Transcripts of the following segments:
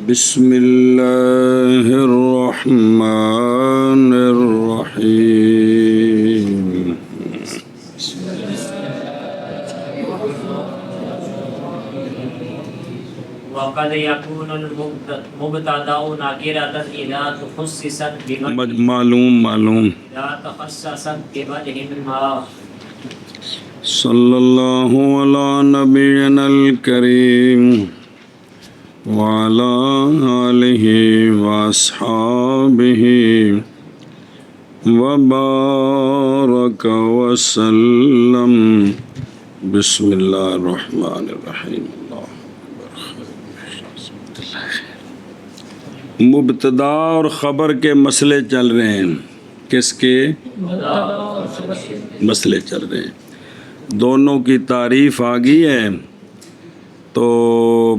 بسم اللہ الرحمن الرحیم وقد يكون المبتدأ نكرة إذا تخصصت بوجه معلوم إذا تخصصت بوجه ما. صلی اللہ علی نبینا الکریم وعلی آلہ واصحابہ وبارک وسلم. بسم اللہ الرحمن الرحیم. مبتدا اور خبر کے مسئلے چل رہے ہیں. کس کے مسئلے چل رہے ہیں؟ دونوں کی تعریف آ گئی ہے. تو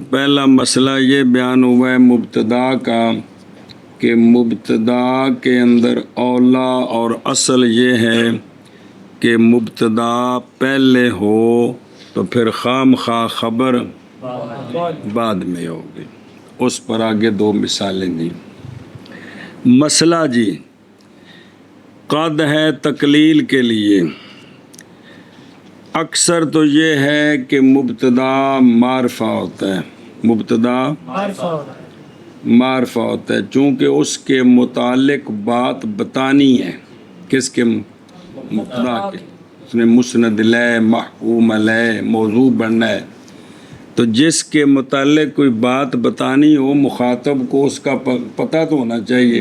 پہلا مسئلہ یہ بیان ہوا ہے مبتدا کا کہ مبتدا کے اندر اولا اور اصل یہ ہے کہ مبتدا پہلے ہو تو پھر خام خواہ خبر بعد میں ہوگی. اس پر آگے دو مثالیں دی. مسئلہ جی قد ہے تقلیل کے لیے. اکثر تو یہ ہے کہ مبتدا معرفہ ہوتا ہے. مبتدا معرفہ ہوتا ہے چونکہ اس کے متعلق بات بتانی ہے. کس کے؟ مبتدا کے. اس نے مسند علیہ محکوم علیہ موضوع بننا ہے. تو جس کے متعلق کوئی بات بتانی ہو مخاطب کو اس کا پتہ تو ہونا چاہیے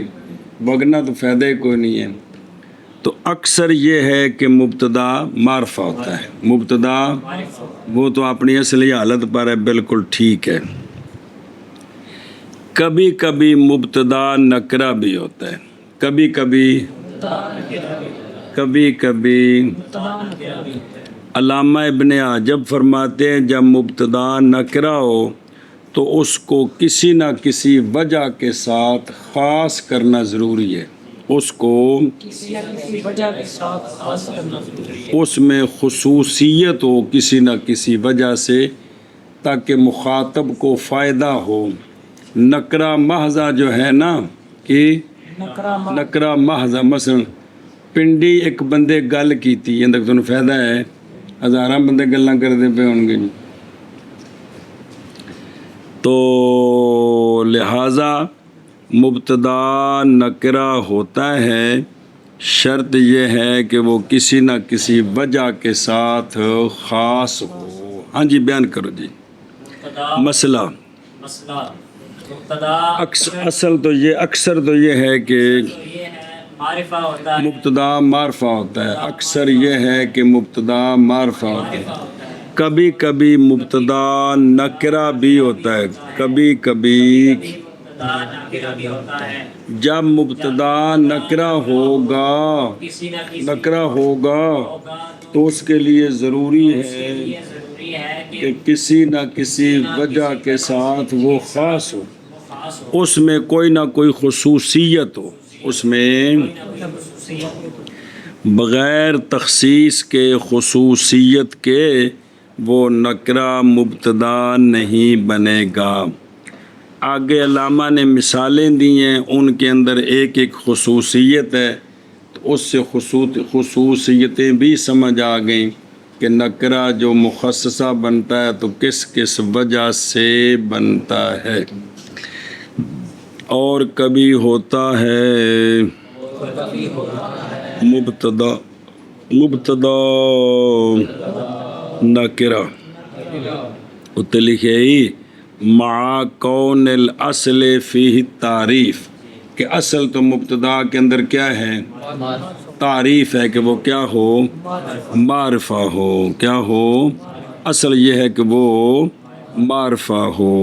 وگرنہ تو فائدہ ہی کوئی نہیں ہے. تو اکثر یہ ہے کہ مبتدا معرفہ ہوتا ہے. مبتدا وہ تو اپنی اصلی حالت پر ہے بالکل ٹھیک ہے. کبھی کبھی مبتدا نکرہ بھی ہوتا ہے. کبھی کبھی علامہ ابن عجب فرماتے ہیں جب مبتدا نکرہ ہو تو اس کو کسی نہ کسی وجہ کے ساتھ خاص کرنا ضروری ہے. اس کو اس میں خصوصیت ہو کسی نہ کسی وجہ سے تاکہ مخاطب کو فائدہ ہو. نکرہ محضہ جو ہے نا کہ نکرہ محضہ مثلا پنڈی ایک بندے گل کی تھی اندر تمہیں فائدہ ہے ہزاراں بندے گلاں کرتے پہ ہوں گے. تو لہٰذا مبتدا نکرہ ہوتا ہے. شرط یہ ہے کہ وہ کسی نہ کسی وجہ کے ساتھ خاص ہو. ہاں جی بیان کرو جی. مسئلہ اصل تو یہ اکثر تو یہ ہے کہ مبتدا معرفہ ہوتا ہے. اکثر یہ ہے کہ مبتدا معرفہ ہوتا ہے. کبھی کبھی مبتدا نکرہ بھی ہوتا ہے. کبھی کبھی جب مبتدا نکرہ ہوگا تو اس کے لیے ضروری ہے کہ کسی نہ کسی وجہ کے ساتھ وہ خاص ہو. اس میں کوئی نہ کوئی خصوصیت ہو. اس میں بغیر تخصیص کے خصوصیت کے وہ نکرہ مبتدا نہیں بنے گا. آگے علامہ نے مثالیں دی ہیں ان کے اندر ایک ایک خصوصیت ہے تو اس سے خصوصیتیں بھی سمجھ آ گئیں کہ نکرہ جو مخصصہ بنتا ہے تو کس کس وجہ سے بنتا ہے. اور کبھی ہوتا ہے مبتدا نکرہ اتنے لکھے ہی مع کون الاصل فیہ تعریف کہ اصل تو مبتدا کے اندر کیا ہے تعریف ہے کہ وہ کیا ہو معرفہ ہو. کیا ہو؟ اصل یہ ہے کہ وہ معرفہ ہو.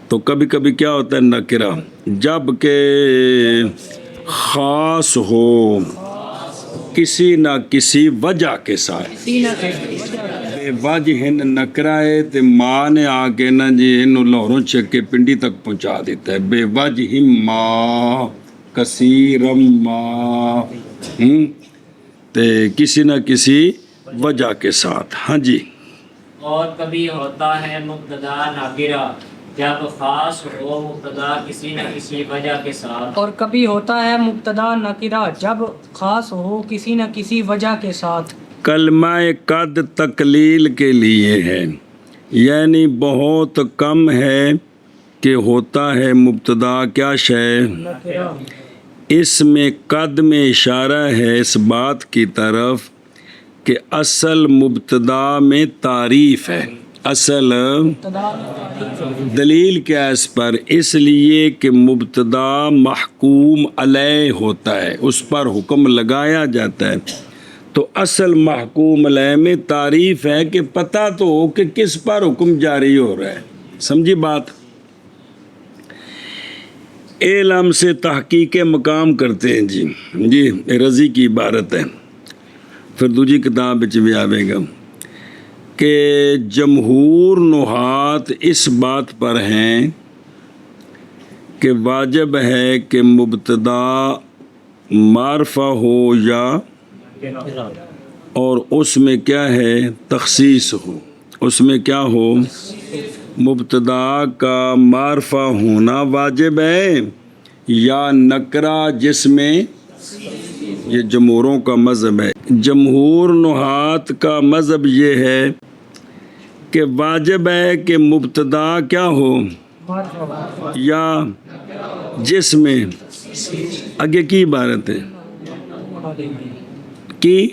تو کبھی کبھی کیا ہوتا ہے نکرہ جب کہ خاص ہو کسی نہ کسی وجہ کے ساتھ. وجہ نکرہ ہے تو ماں نے آ کے نا جی انہوں لاہوروں چک کے پنڈی تک پہنچا دیتا ہے. بے وجہ ماں کثیرم ماں تے کسی نہ کسی وجہ کے ساتھ. ہاں جی. اور کبھی ہوتا ہے مبتدا نکرہ جب خاص ہو مبتدا کسی نہ کسی وجہ کے ساتھ، اور کبھی ہوتا ہے مبتدا نکرہ جب خاص ہو کسی نہ کسی وجہ کے ساتھ۔ کلمہ قد تقلیل کے لیے ہے، یعنی بہت کم ہے کہ ہوتا ہے مبتدا کیا شے، نکرہ۔ اس میں قد میں اشارہ ہے اس بات کی طرف کہ اصل مبتدا میں تعریف ہے، اصل دلیل کیا ہے اس پر، اس لیے کہ مبتدا محکوم علیہ ہوتا ہے، اس پر حکم لگایا جاتا ہے، تو اصل محکوم علیہ میں تعریف ہے کہ پتہ تو ہو کہ کس پر حکم جاری ہو رہا ہے۔ سمجھی بات؟ علم سے تحقیق مقام کرتے ہیں جی رضی کی عبارت ہے، پھر دوسری کتاب بھی آئے گا کہ جمہور نحات اس بات پر ہیں کہ واجب ہے کہ مبتدا معرفہ ہو یا اور اس میں کیا ہے تخصیص ہو، اس میں کیا ہو، مبتدا کا معرفہ ہونا واجب ہے یا نکرہ جس میں، یہ جمہوروں کا مذہب ہے۔ جمہور نحات کا مذہب یہ ہے کہ واجب ہے کہ مبتدا کیا ہو یا جس میں، آگے کی عبارت ہے کی،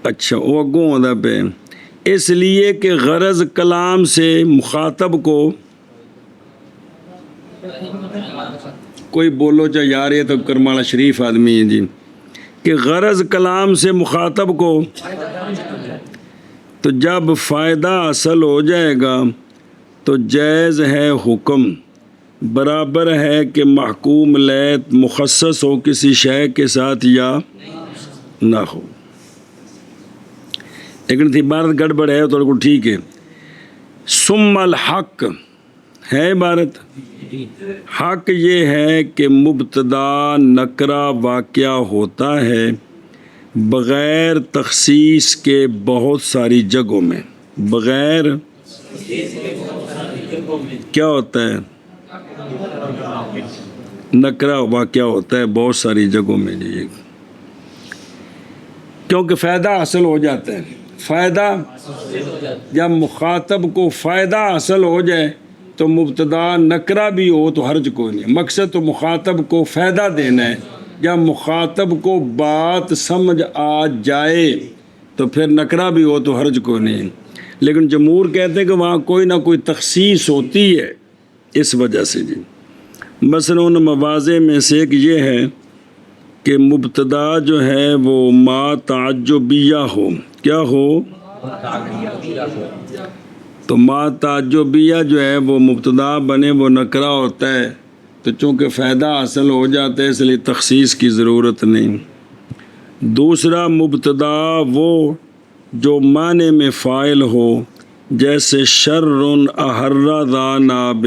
اچھا وہ اگوں ہوتا پہ، اس لیے کہ غرض کلام سے مخاطب کو، کوئی بولو چاہے یار یہ تو کرمالہ شریف آدمی ہے جی، کہ غرض کلام سے مخاطب کو، تو جب فائدہ حاصل ہو جائے گا تو جائز ہے حکم، برابر ہے کہ محکوم لیت مخصص ہو کسی شے کے ساتھ یا نہ ہو۔ لیکن تھی عبارت گڑبڑ ہے تو ٹھیک ہے۔ ثم الحق ہے عبارت، حق یہ ہے کہ مبتدا نکرہ واقعہ ہوتا ہے بغیر تخصیص کے بہت ساری جگہوں میں، بغیر کیا ہوتا ہے، نکرہ واقعہ ہوتا ہے بہت ساری جگہوں میں جی، کیونکہ فائدہ حاصل ہو جاتا ہے، فائدہ جب مخاطب کو فائدہ حاصل ہو جائے تو مبتدا نکرہ بھی ہو تو حرج کوئی نہیں، مقصد تو مخاطب کو فائدہ دینا ہے، جب مخاطب کو بات سمجھ آ جائے تو پھر نکرہ بھی ہو تو حرج کوئی نہیں۔ لیکن جمہور کہتے ہیں کہ وہاں کوئی نہ کوئی تخصیص ہوتی ہے اس وجہ سے جی، مثلا ان مواضع میں سے ایک یہ ہے کہ مبتدا جو ہے وہ ما تعجبیہ ہو، کیا ہو، تو ما تعجبیہ جو ہے وہ مبتدا بنے وہ نکرہ ہوتا ہے، تو چونکہ فائدہ حاصل ہو جاتا ہے اس لیے تخصیص کی ضرورت نہیں۔ دوسرا مبتدا وہ جو معنی میں فاعل ہو، جیسے شر احر ذا ناب،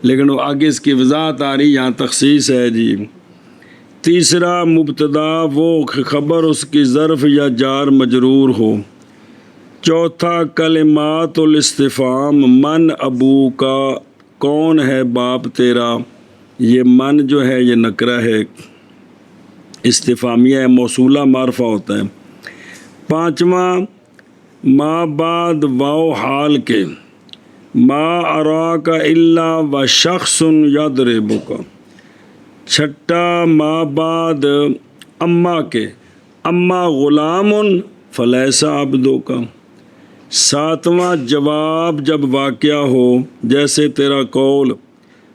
لیکن وہ آگے اس کی وضاحت آ رہی، یہاں تخصیص ہے جی۔ تیسرا مبتدا وہ خبر اس کی ظرف یا جار مجرور ہو۔ چوتھا کلمات الاستفہام، من ابو کا، کون ہے باپ تیرا، یہ من جو ہے یہ نکرہ ہے، استفہامیہ ہے، موصولہ معرفہ ہوتا ہے۔ پانچواں ما بعد واو حال کے، ما اراک الا و شخص یضربک۔ چھٹا ما بعد اما کے، اما غلام فلیس عبدک۔ ساتواں جواب جب واقعہ ہو، جیسے تیرا قول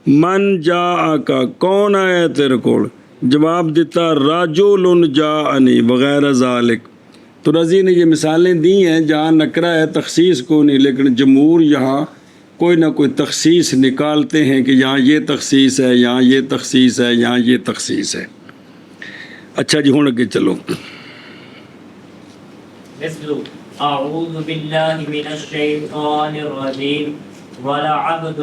من جاءک، کون آیا تیرے کول، جواب دیتا رجل جاءنی وغیرہ ذالک۔ تو رضی نے یہ مثالیں دی ہیں جہاں نکرہ ہے تخصیص کو نہیں، لیکن جمہور یہاں کوئی نہ کوئی تخصیص نکالتے ہیں کہ یہاں یہ تخصیص ہے، یہاں یہ تخصیص ہے، یہاں یہ تخصیص ہے۔ اچھا جی ہوں اگے چلو۔ مثل اعوذ باللہ من الشیطان الرجیم ولعبد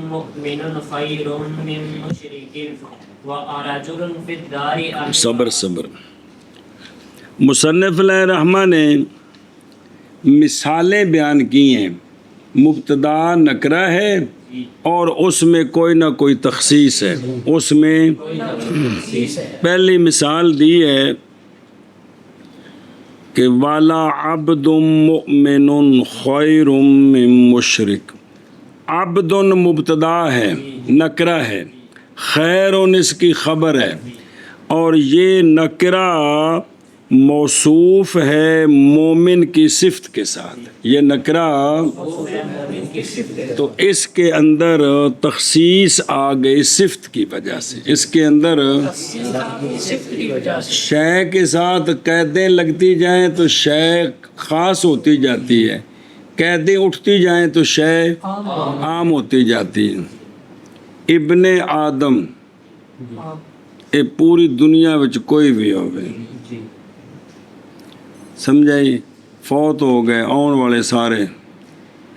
مؤمن خیر من مشرک ورجل فی الدار صبر مصنف علیہ الرحمہ نے مثالیں بیان کی ہیں مبتدا نکرہ ہے اور اس میں کوئی نہ کوئی تخصیص ہے. اس میں پہلی مثال دی ہے کہ والا عبد مؤمن خیر من مشرک. عبد مبتدا ہے نکرہ ہے، خیر اس کی خبر ہے، اور یہ نکرہ موصوف ہے مومن کی صفت کے ساتھ. یہ نکرہ تو اس کے اندر تخصیص آ گئی صفت کی وجہ سے. اس کے اندر شے کے ساتھ قیدیں لگتی جائیں تو شے خاص ہوتی جاتی ہے، قیدیں اٹھتی جائیں تو شے عام ہوتی جاتی ہے. ابن آدم یہ پوری دنیا وچ کوئی بھی ہوئے سمجھائی، فوت ہو گئے آن والے سارے.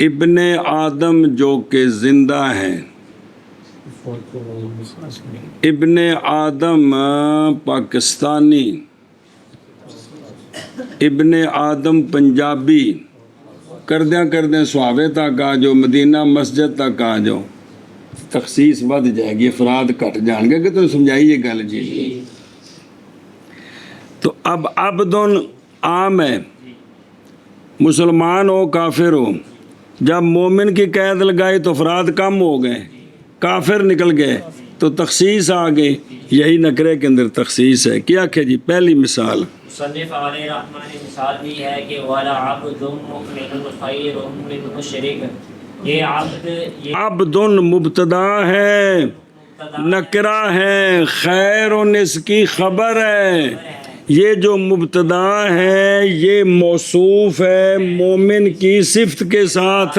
ابن آدم جو کہ زندہ ہیں، ابن آدم پاکستانی، ابن آدم پنجابی، کردیاں صحابے تک آ جاؤ، مدینہ مسجد تک آ جاؤ، تخصیص ود جائے گی، افراد کٹ جان گے. کہ تم سمجھائی یہ گل جی. تو اب عبد عام ہے، مسلمان ہو کافر ہو. جب مومن کی قید لگائی تو افراد کم ہو گئے، کافر نکل گئے تو تخصیص آ گئی. یہی نکرے کے اندر تخصیص ہے. کیا کہ جی پہلی مثال مصنف علیہ رحمٰن نے مثال دی ہے کہ والا عبد مؤمن خیر من مشرک. یہ عبد مبتدا ہے، نکرہ ہے، خیر اس کی خبر ہے. یہ جو مبتدا ہے یہ موصوف ہے مومن کی صفت کے ساتھ.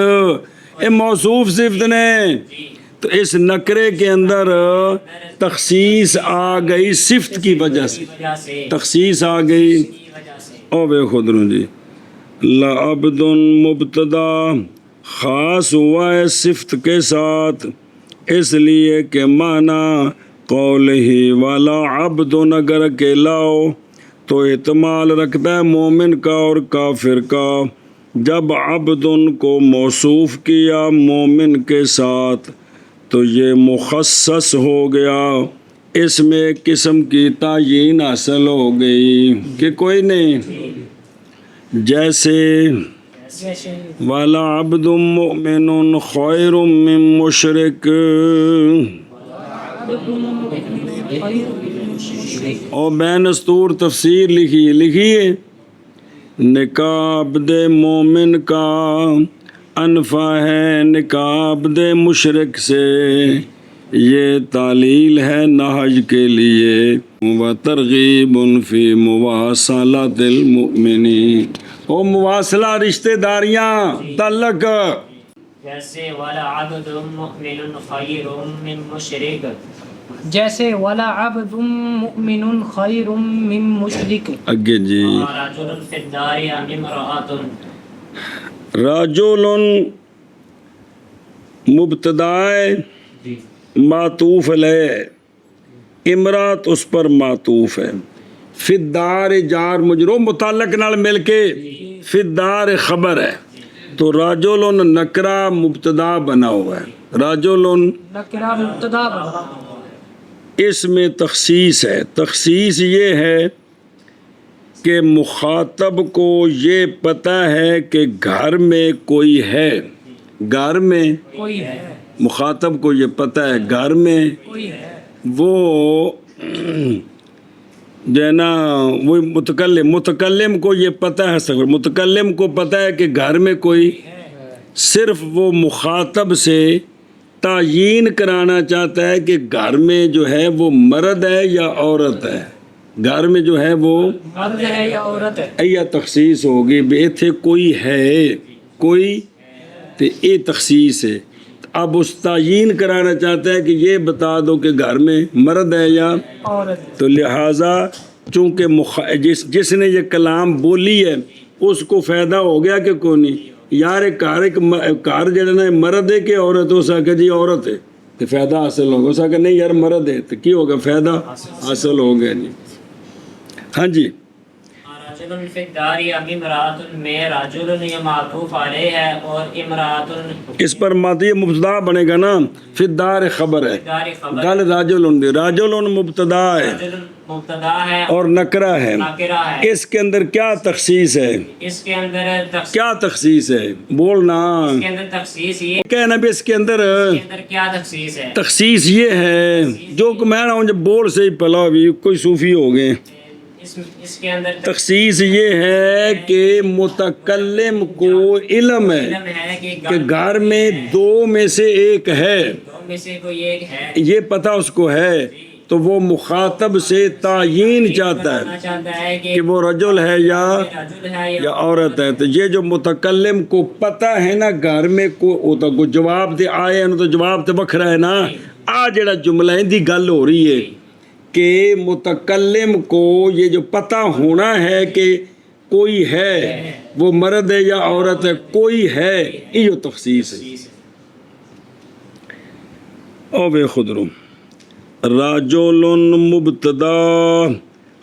یہ موصوف صفت نے تو اس نکرے کے اندر تخصیص آ گئی صفت کی وجہ سے، تخصیص آ گئی. او بے خود رو جی لعبد مبتدا خاص ہوا ہے صفت کے ساتھ، اس لیے کہ معنی قول ہی والا عبد اگر کے لاؤ تو احتمال رکھتا ہے مومن کا اور کافر کا. جب عبد کو موصوف کیا مومن کے ساتھ تو یہ مخصص ہو گیا، اس میں ایک قسم کی تعیین حاصل ہو گئی کہ کوئی نہیں. جیسے والا عبد مؤمن خیر من مشرک، اور بین استور تفسیر لکھیے نکاح عبد مومن کا انفع ہے نکاح عبد مشرک سے. یہ تعلیل ہے نہج کے لیے و ترغیب فی مواصلات المؤمنین. او مواصلہ رشتہ داریاں تعلق. جیسے والا عبد مؤمن خیر من مشرک، جیسے ولا عبد مؤمن خیر من مشرک. اگے جی رجل فی الدار ام امرأۃ. رجل مبتدا معطوف علیہ، امرات اس پر معطوف ہے. فی الدار جار مجرور متعلق نال مل کے فی الدار خبر ہے تو رجل نکرہ مبتدا بنا ہوا ہے. رجل نکرہ مبتدا بنا، اس میں تخصیص ہے. تخصیص یہ ہے کہ مخاطب کو یہ پتہ ہے کہ گھر میں کوئی ہے، گھر میں کوئی ہے، مخاطب کو یہ پتہ ہے گھر میں کوئی ہے. وہ جو ہے نا وہ متکلم کو یہ پتہ ہے، متکلم کو پتہ ہے کہ گھر میں کوئی، صرف وہ مخاطب سے تعیین کرانا چاہتا ہے کہ گھر میں جو ہے وہ مرد ہے یا عورت ہے، گھر میں جو ہے وہ مرد ہے یا عورت ہے. یا تخصیص ہوگی بھی اتھے کوئی ہے، کوئی تو یہ تخصیص ہے. اب اس تعیین کرانا چاہتا ہے کہ یہ بتا دو کہ گھر میں مرد ہے یا عورت. تو لہٰذا چونکہ جس نے یہ کلام بولی ہے اس کو فائدہ ہو گیا کہ کوئی نہیں یار کار جڑا نا مرد ہے کہ عورت، ہو سکے جی عورت ہے تو فائدہ حاصل ہوگا، ہو سکے نہیں یار مرد ہے تو کی ہوگا فائدہ حاصل ہو گیا. جی ہاں جی راجل فی الدار ام امرأۃ میں راجل یہ معطوف علیہ ہے اور امرأۃ اس پر ماضی مبتدا بنے گا نا، فی الدار خبر ہے، دار خبر گل راجل دی، راجل مبتدا ہے راجل مبتدا ہے اور نکرہ ہے، ناکرہ ہے. اس کے اندر کیا تخصیص ہے؟ اس کے اندر کیا تخصیص ہے؟ بولنا اس کے اندر تخصیص یہ کہ نبی اس کے اندر کیا تخصیص ہے؟ تخصیص یہ ہے جو کہ میں رہا ہوں جب بول سے ہی پلا بھی کوئی صوفی ہو گئے. اس کے اندر تخصیص یہ ہے کہ متکلم کو علم ہے علم ہے کہ گھر میں دو میں سے ایک ہے، دو میں سے کوئی ایک ہے، یہ پتہ اس کو ہے، تو وہ مخاطب سے تعیین چاہتا ہے چاہتا ہے کہ وہ رجل ہے یا رجل ہے یا عورت ہے. تو یہ جو متکلم کو پتہ ہے نا گھر میں کو جواب دے آئے ہیں تو جواب تے بکھرا ہے نا. آ جڑا جملہ ہے دی گل ہو رہی ہے کہ متکلم کو یہ جو پتہ ہونا ہے کہ کوئی ہے، وہ مرد ہے یا عورت ہے، کوئی ہے، یہ جو تخصیص ہے. او بے خود رو راجل مبتدا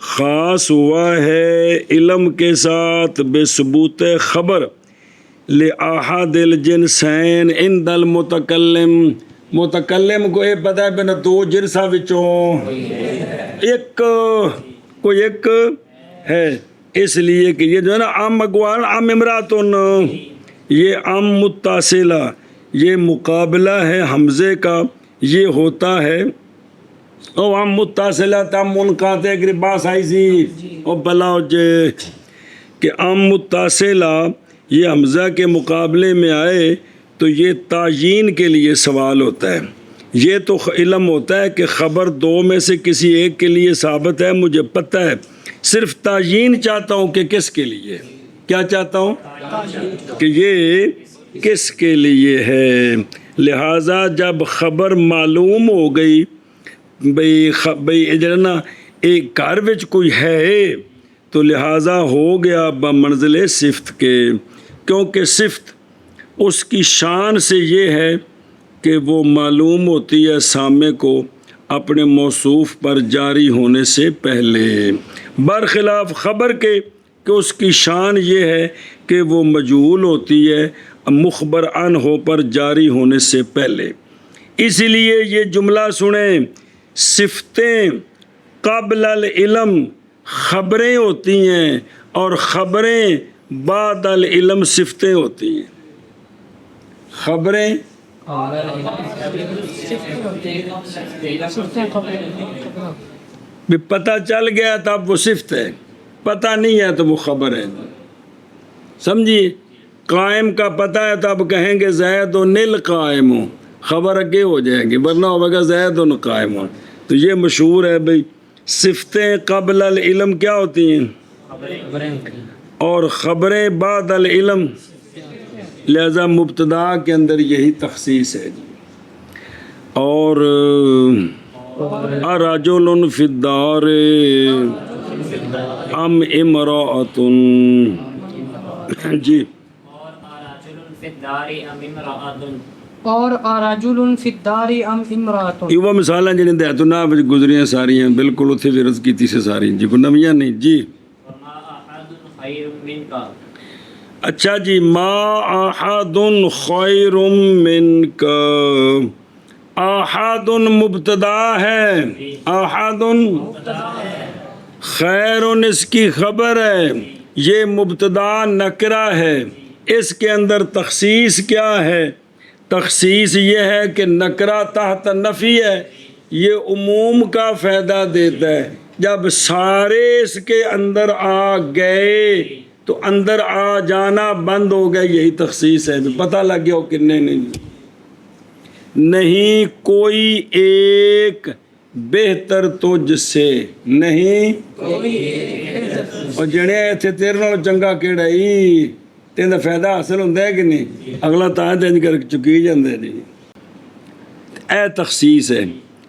خاص ہوا ہے علم کے ساتھ بے ثبوت خبر لأحد الجنسین عند المتکلم. متکلم کو یہ پتہ ہے بنا دو جنساں وچوں ایک کوئی ایک ہے، اس لیے کہ یہ جو ہے نا عام اقوال عام امراتن، یہ عام متصلہ، یہ مقابلہ ہے حمزے کا، یہ ہوتا ہے او عام متصلہ تم منقاطع کی باس آئی سی او بلاؤ جے کہ عام متصلہ یہ حمزہ کے مقابلے میں آئے تو یہ تعیین کے لیے سوال ہوتا ہے. یہ تو علم ہوتا ہے کہ خبر دو میں سے کسی ایک کے لیے ثابت ہے، مجھے پتہ ہے، صرف تعیین چاہتا ہوں کہ کس کے لیے، کیا چاہتا ہوں کہ یہ کس کے لیے ہے. لہٰذا جب خبر معلوم ہو گئی بھئی جڑا ایک گھر وچ کوئی ہے تو لہٰذا ہو گیا بمنزل صفت کے، کیونکہ صفت اس کی شان سے یہ ہے کہ وہ معلوم ہوتی ہے سامع کو اپنے موصوف پر جاری ہونے سے پہلے، برخلاف خبر کے کہ اس کی شان یہ ہے کہ وہ مجہول ہوتی ہے مخبر عنہ پر جاری ہونے سے پہلے. اس لیے یہ جملہ سنیں، صفتیں قبل العلم خبریں ہوتی ہیں اور خبریں بعد العلم صفتیں ہوتی ہیں. خبریں بھی پتہ چل گیا تب وہ صفت ہے، پتہ نہیں ہے تو وہ خبر ہے. سمجھیے، قائم کا پتہ ہے تو اب کہیں گے زید و نل قائم ہوں، خبر اگے ہو جائے گی، ورنہ ہوگا زید و قائم ہوں. تو یہ مشہور ہے بھئی صفتیں قبل العلم کیا ہوتی ہیں اور خبریں بعد العلم، لہذا مبتدا کے اندر یہی تخصیص ہے. اور رجل فی الدار ام امرأۃ، جی اور رجل فی الدار ام امرأۃ، یہ وہ مثالاں جنہیں دیتنا وچ گزریاں ساری ہیں، بالکل اتھے بھی عرض کیتی سے ساری جی، کوئی نویاں نہیں جی. اچھا جی، ما احد خیر منک، احد مبتدا ہے، احد خیر اس کی خبر ہے، یہ مبتدا نکرہ ہے. اس کے اندر تخصیص کیا ہے؟ تخصیص یہ ہے کہ نکرہ تحت نفی ہے، یہ عموم کا فائدہ دیتا ہے. جب سارے اس کے اندر آ گئے تو اندر آ جانا بند ہو گیا، یہی تخصیص ہے. پتہ لگ گیا ہو کہ نہیں کوئی ایک بہتر تجھ سے نہیں، اور جڑے ایتھے تیرے نال چنگا کیڑا ہی تین دا فائدہ حاصل ہوتا ہے کہ نہیں، اگلا تاں تین کر چکی جاندے نہیں. اے تخصیص ہے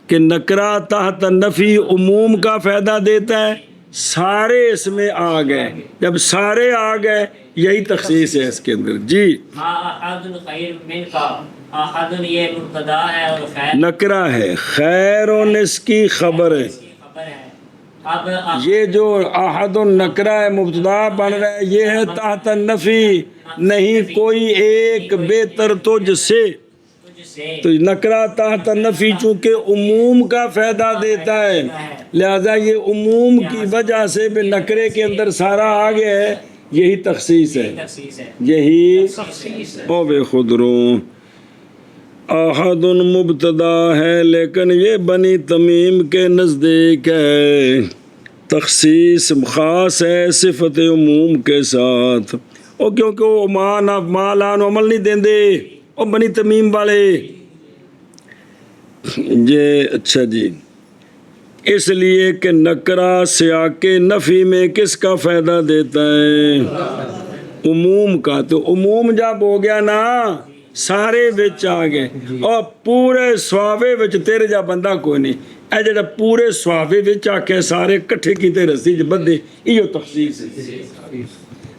کہ نکرہ تحت نفی عموم کا فائدہ دیتا ہے، سارے اس میں آ گئے، جب سارے آ گئے یہی تخصیص ہے اس کے اندر. جی، احد خیر منک، احد یہ مبتدا ہے اور خیر نکرہ ہے، خیر اس کی خبر ہے، اب یہ جو احد النکرہ ہے مبتدا بن رہا ہے یہ ہے تحت النفی، نہیں کوئی ایک بہتر تجھ سے، تجھ سے تو نکرہ تحت النفی چونکہ عموم کا فائدہ دیتا ہے، لہذا یہ عموم کی وجہ سے بھی نکرے کے اندر سارا آ گیا ہے، یہی تخصیص ہے، تخصیص ہے، یہی تخصیص ہے۔ او بے خود رو احد مبتدا ہے لیکن یہ بنی تمیم کے نزدیک ہے، تخصیص خاص ہے صفت عموم کے ساتھ، او کیونکہ وہ مالان عمل نہیں دیں دے او بنی تمیم والے، یہ اچھا جی، اس لیے کہ نکرہ سیاق نفی میں کس کا فائدہ دیتا ہے؟ عموم کا، تو عموم جب ہو گیا نا سارے وچ آ گئے، اور پورے سوابے وچ تیرے جا بندہ کوئی نہیں، اے جڑا پورے سوابے وچ آ کے سارے کٹھے کیتے رسی چ بدے، یہ تخصیص ہے،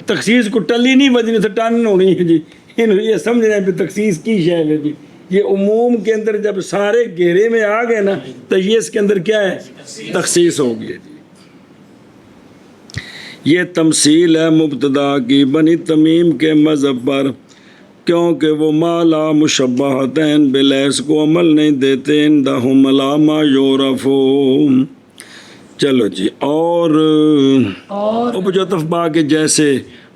تخصیص کو ٹلی نہیں بجنی تو ٹن ہونی ہے جی، یہ سمجھنا ہے کہ تخصیص کی شے ہے جی، یہ عموم کے اندر جب سارے گھیرے میں آ گئے نا تو یہ اس کے اندر کیا ہے؟ تخصیص ہو گئی جی۔ یہ تمثیل ہے مبتدا کی بنی تمیم کے مذہب پر، کیونکہ وہ مالا مشبہتین بلیس کو عمل نہیں دیتے اندہم لا ما یعرفو۔ چلو جی، اور جو با کے جیسے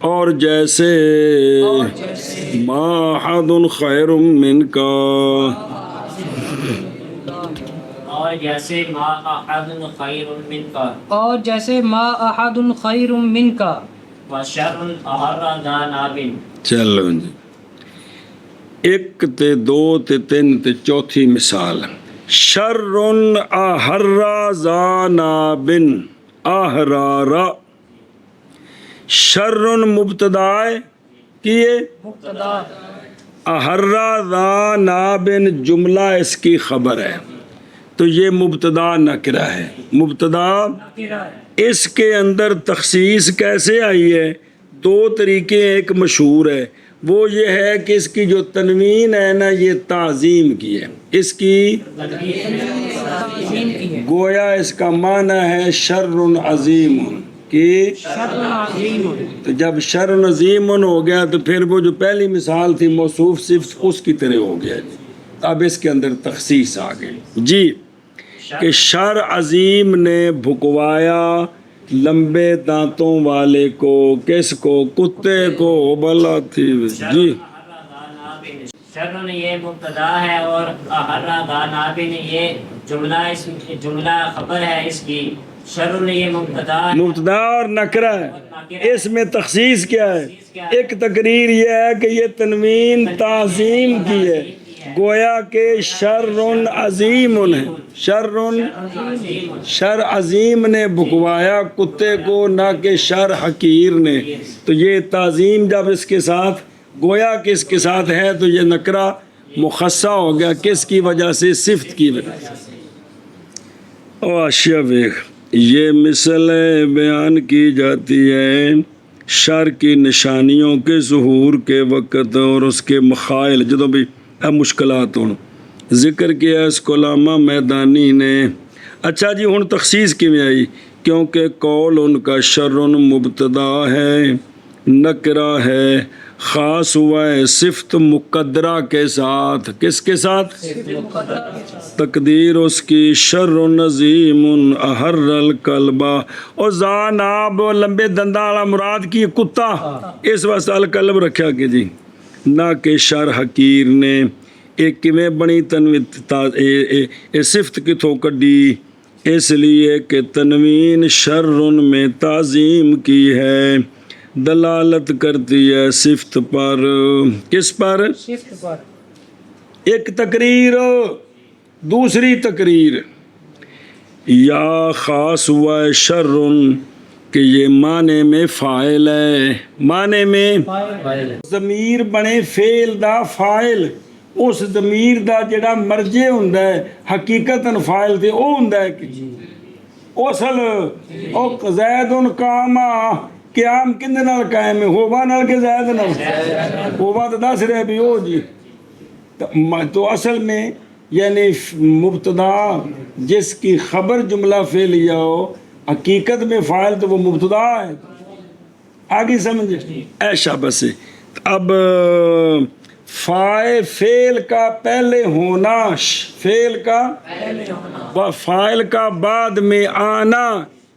اور جیسے ما احد خیر من کا، اور جیسے ما احد خیر من کا، اور جیسے ما احد خیر من کا، وشر احر ذا نابن۔ چلو جی، ایک تے دو تے تین تے چوتھی مثال، شر احر ذا نابن، احرارا، شر مبتدا کیے، مبتدا احرا ذا نابن جملہ اس کی خبر ہے، تو یہ مبتدا نکرہ ہے، مبتدا اس کے اندر تخصیص کیسے آئی ہے؟ دو طریقے، ایک مشہور ہے وہ یہ ہے کہ اس کی جو تنوین ہے نا یہ تعظیم کی ہے، اس کی گویا اس کا معنی ہے شر عظیم، کہ تو جب شر عظیم ہو گیا تو پھر وہ جو پہلی مثال تھی موصوف صرف اس کی طرح ہو گیا جی، اب اس کے اندر تخصیص آ گئی جی، کہ شر عظیم نے بھکوایا لمبے دانتوں والے کو، کس کو؟ کتے کو، بلا تھی جی۔ شر یہ مبتدا ہے اور احر ذا نابن یہ جملہ خبر ہے اس کی، شر یہ مبتدا ہے، مبتدا اور نکرہ ہے، اس میں تخصیص کیا ہے؟ ایک تقریر یہ ہے کہ یہ تنوین تعظیم کی ہے، گویا کہ شر عظیم ہے، شر عظیم نے بھکوایا کتے کو، نہ کہ شر حقیر نے، تو یہ تعظیم جب اس کے ساتھ گویا کہ اس کے ساتھ ہے تو یہ نکرہ مخصص ہو گیا، کس کی وجہ سے؟ صفت کی وجہ سے۔ اشیاء ویخ، یہ مثل بیان کی جاتی ہے شر کی نشانیوں کے ظہور کے وقت اور اس کے مخائل جدوں بھی مشکلات ہوں، ذکر کیا اس کو علامہ میدانی نے۔ اچھا جی، ہن تخصیص کیویں آئی؟ کیونکہ قول ان کا شر مبتدا ہے، نکرہ ہے، خاص ہوا ہے صفت مقدرہ کے ساتھ، کس کے ساتھ؟ تقدیر اس کی شر عظیم احر الکلبہ، اور زاناب لمبے دنداں والا مراد کی کتا، اس واسطے الکلب رکھا کہ جی، نہ کہ شر حقیر نے۔ ایک کیویں بنی تنوین صفت کتوں کڈی؟ اس لیے کہ تنوین شر میں تعظیم کی ہے، دلالت کرتی ہے صفت پر، کس پر؟ صفت پر۔ ایک تقریر، دوسری تقریر، یا خاص ہوا ہے شر کہ یہ معنی میں فاعل ہے، معنی میں ضمیر بنے فعل دا فاعل، اس ضمیر دا جڑا مرجع ہوندا ہے حقیقتاً فاعل تے او ہوندا ہے کہ اصل او زید قام، قیام کندے نال قائم ہے؟ ہوا نال کہ زید نال؟ ہوا تو دس رہے بھی ہو جی، تو اصل میں یعنی مبتدا جس کی خبر جملہ فعلیہ ہو، حقیقت میں فاعل تو وہ مبتدا ہے. آگے سمجھے ایشا بس. اب فعل کا پہلے ہونا، فعل کا فاعل کا بعد میں آنا،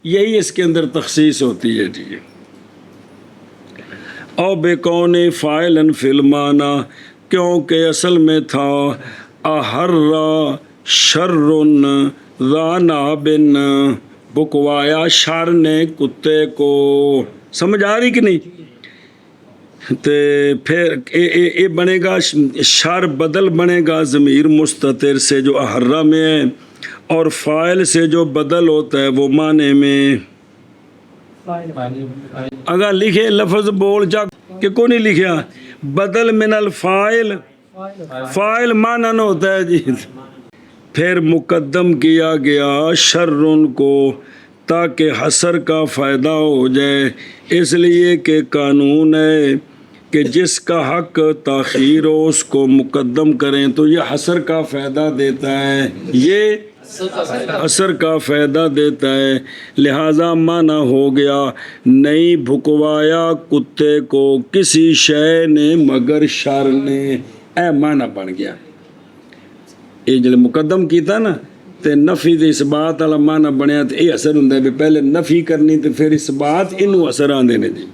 یہی اس کے اندر تخصیص ہوتی ہے. جی او بے کون فاعلن فی المعنی، کیونکہ اصل میں تھا احرا شرن ذا نابن، بکوایا شر نے کتے کو. سمجھ آ رہی کہ نہیں؟ تو پھر یہ بنے گا شر بدل بنے گا ضمیر مستتر سے جو احرا میں ہے، اور فاعل سے جو بدل ہوتا ہے وہ معنی میں. اگر لکھے لفظ بول جا کہ کو نہیں لکھیا بدل من الفاعل، فاعل معنی ہوتا ہے. جی پھر مقدم کیا گیا شرن کو تاکہ حصر کا فائدہ ہو جائے، اس لیے کہ قانون ہے کہ جس کا حق تاخیر ہو اس کو مقدم کریں تو یہ حصر کا فائدہ دیتا ہے، یہ اثر کا فائدہ دیتا ہے. لہذا معنی ہو گیا نہیں بھکوایا کتے کو کسی شے نے مگر شر نے، اے معنی بن گیا. یہ جب مقدم کیتا نا تے نفی تے اثبات والا معنی بنیا، تے یہ اثر ہوندا ہے پہلے نفی کرنی تے پھر اثبات، انہوں اثر آندے نے. جی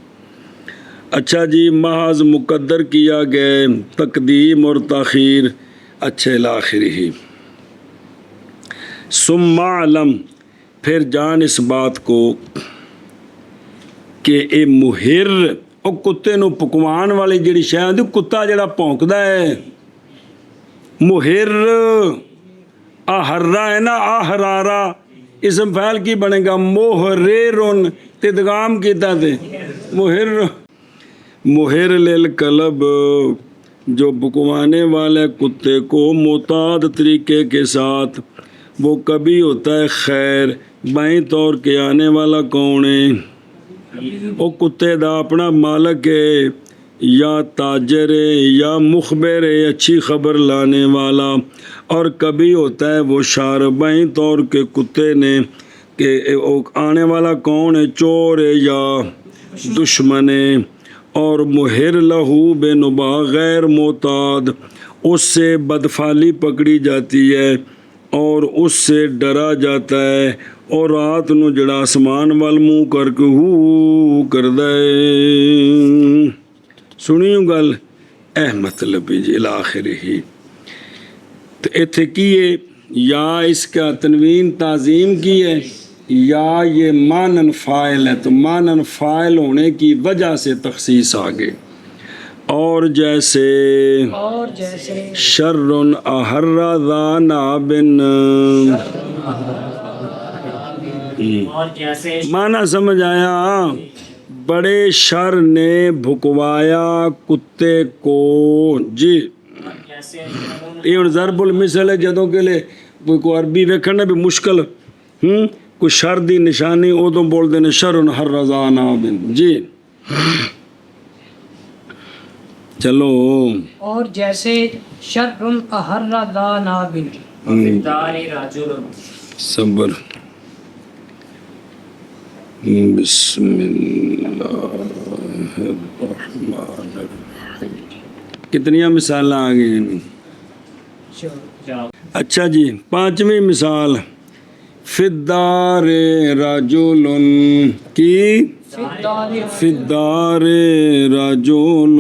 اچھا جی محض مقدر کیا گئے تقدیم اور تاخیر. اچھے الآخر ہی. ثم علم، پھر جان اس بات کو کہ اے مہر او کتے نو پکوان والی جڑی شے ہوندی، کتا جڑا پونکدا ہے، مہر احرا ہے نا، احرارا اسم فعل کی بنے گا محررن، تدغام کیتا تے مہر. مہر للکلب، جو بکوانے والے کتے کو معتاد طریقے کے ساتھ، وہ کبھی ہوتا ہے خیر. بائیں طور کے آنے والا کون ہے؟ وہ کتے دا اپنا مالک ہے یا تاجر ہے یا مخبر ہے، اچھی خبر لانے والا. اور کبھی ہوتا ہے وہ شار بائیں طور کے کتے نے کہ آنے والا کون ہے، چور ہے یا دشمن ہے. اور مہر لہو بے نبا، غیر معتاد، اس سے بدفعلی پکڑی جاتی ہے اور اس سے ڈرا جاتا ہے، اور رات نو جڑا آسمان وال منہ کر کے ہو کردا ہے. سنیو گل اے مطلب جی الآخر ہی. تو ایتھے کی ہے یا اس کا تنوین تعظیم کی ہے یا یہ مانن فاعل ہے، تو مانن فاعل ہونے کی وجہ سے تخصیص آگے. اور جیسے شرن احرا ذا نابن، معنی سمجھ آیا؟ بڑے شر نے بھکوایا کتے کو. جی یہ ہوں ضرب المثل ہے، جدوں کے لئے کوئی عربی ویکھنا بھی مشکل کوئی شر دی نشانی ادوں بول دینے شرن احرا ذا نابن. جی چلو. اور جیسے شر احرا ذا نابن، صبر. بسم اللہ الرحمن الرحیم. کتنیاں مثالیں آ گئی؟ اچھا جی پانچویں مثال، فی الدار رجل کی، فی الدار رجل،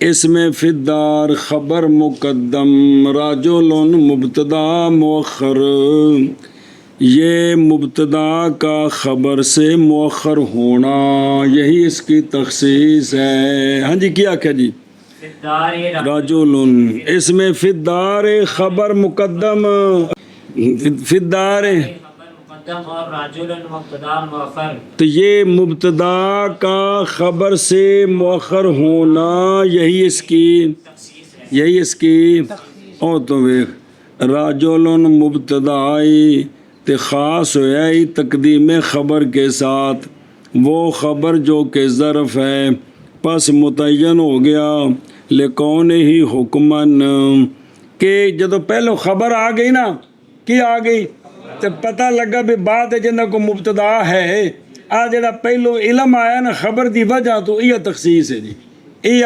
اس میں فی الدار خبر مقدم، رجل مبتدا مؤخر. یہ مبتدا کا خبر سے مؤخر ہونا، یہی اس کی تخصیص ہے. ہاں جی کیا کہا جی؟ رجل، اس میں فی الدار خبر مقدم، فی الدار تو یہ مبتدا کا خبر سے مؤخر ہونا، یہی اس کی او تو رجل مبتدائی تے خاص ہویا ہی تقدیم خبر کے ساتھ، وہ خبر جو کہ ظرف ہے، پس متعین ہو گیا لکون ہی حکمن، کہ جدو پہلو خبر آ گئی نا، کی آ گئی؟ تے پتہ لگا بھی بات جنہ کو مبتدا ہے آ جڑا پہلو علم آیا نا خبر دی وجہ تو یہ تخصیص ہے جی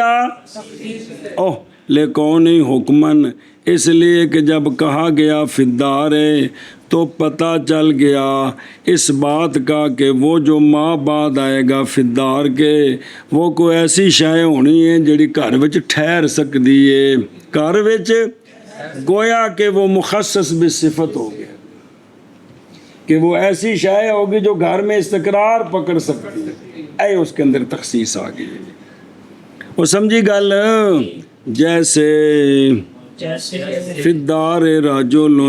اوہ لکون حکمن اس لیے کہ جب کہا گیا فدار ہے تو پتہ چل گیا اس بات کا کہ وہ جو ماں بعد آئے گا فدار کے وہ کوئی ایسی شے ہونی ہے جڑی گھر وچ ٹھہر سکتی ہے گھر وچ گویا کہ وہ مخصص بصفت ہو گیا کہ وہ ایسی شے ہوگی جو گھر میں استقرار پکڑ سکتی ہے اے اس کے اندر تخصیص آ گئی وہ سمجھی گل جیسے فدار رجل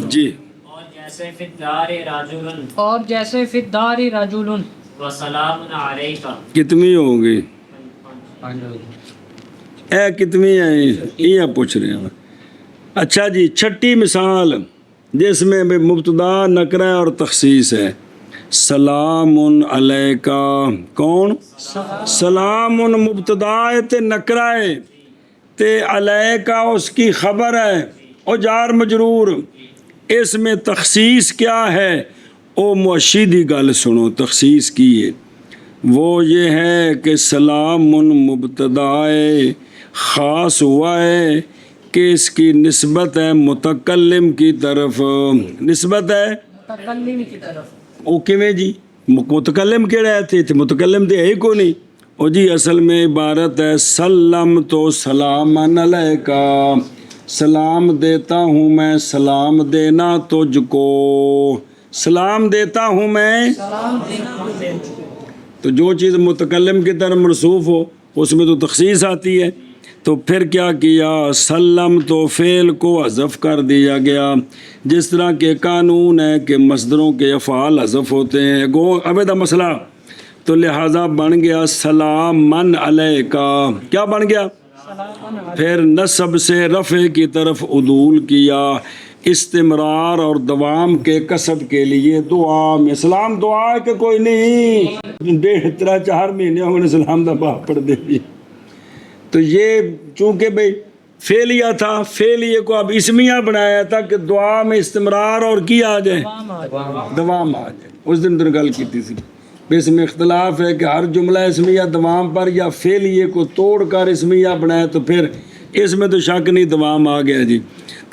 جی اور جیسے فدار رجل اور جیسے فدار رجل وسلام علیکہ کتنی ہوگی اے کتنی ہے یہ پوچھ رہے ہیں اچھا جی چھٹی مثال جس میں مبتدا نکرہ اور تخصیص ہے سلام علیکہ کون سلام مبتدا ہے تے نکرہ ہے تے علیکہ اس کی خبر ہے او جار مجرور اس میں تخصیص کیا ہے او معشیدی گل سنو تخصیص کی ہے وہ یہ ہے کہ سلام مبتدا خاص ہوا ہے کہ اس کی نسبت ہے متکلم کی طرف نسبت ہے متکلم کی طرف او کیویں جی متکلم کیڑا ہے تھے متکلم تے ہے ہی کو نہیں او جی اصل میں عبارت ہے سلم تو سلام علیکہ سلام دیتا ہوں میں سلام دینا تجھ کو سلام دیتا ہوں میں تو جو چیز متکلم کی طرف مرصوف ہو اس میں تو تخصیص آتی ہے تو پھر کیا کیا سلم تو فعل کو حذف کر دیا گیا جس طرح کے قانون ہے کہ مصدروں کے افعال حذف ہوتے ہیں گو عبیدہ مسئلہ تو لہٰذا بن گیا سلام من علیکہ کیا بن گیا پھر نصب سے رفع کی طرف عدول کیا استمرار اور دوام کے کسب کے لیے دعا میں سلام دعا ہے کہ کوئی نہیں 3-4 مہینے ہو گئے سلام دا باپ پڑھ دے دی تو یہ چونکہ بھئی فعلیہ تھا فعلیہ کو اب اسمیہ بنایا تھا کہ دعا میں استمرار اور کیا آ جائے دوام آ جائے اس دن گل کی تھی اس میں اختلاف ہے کہ ہر جملہ اسمیہ دوام پر یا فعلیہ کو توڑ کر اسمیہ بنایا تو پھر اس میں تو شک نہیں دوام آ گیا جی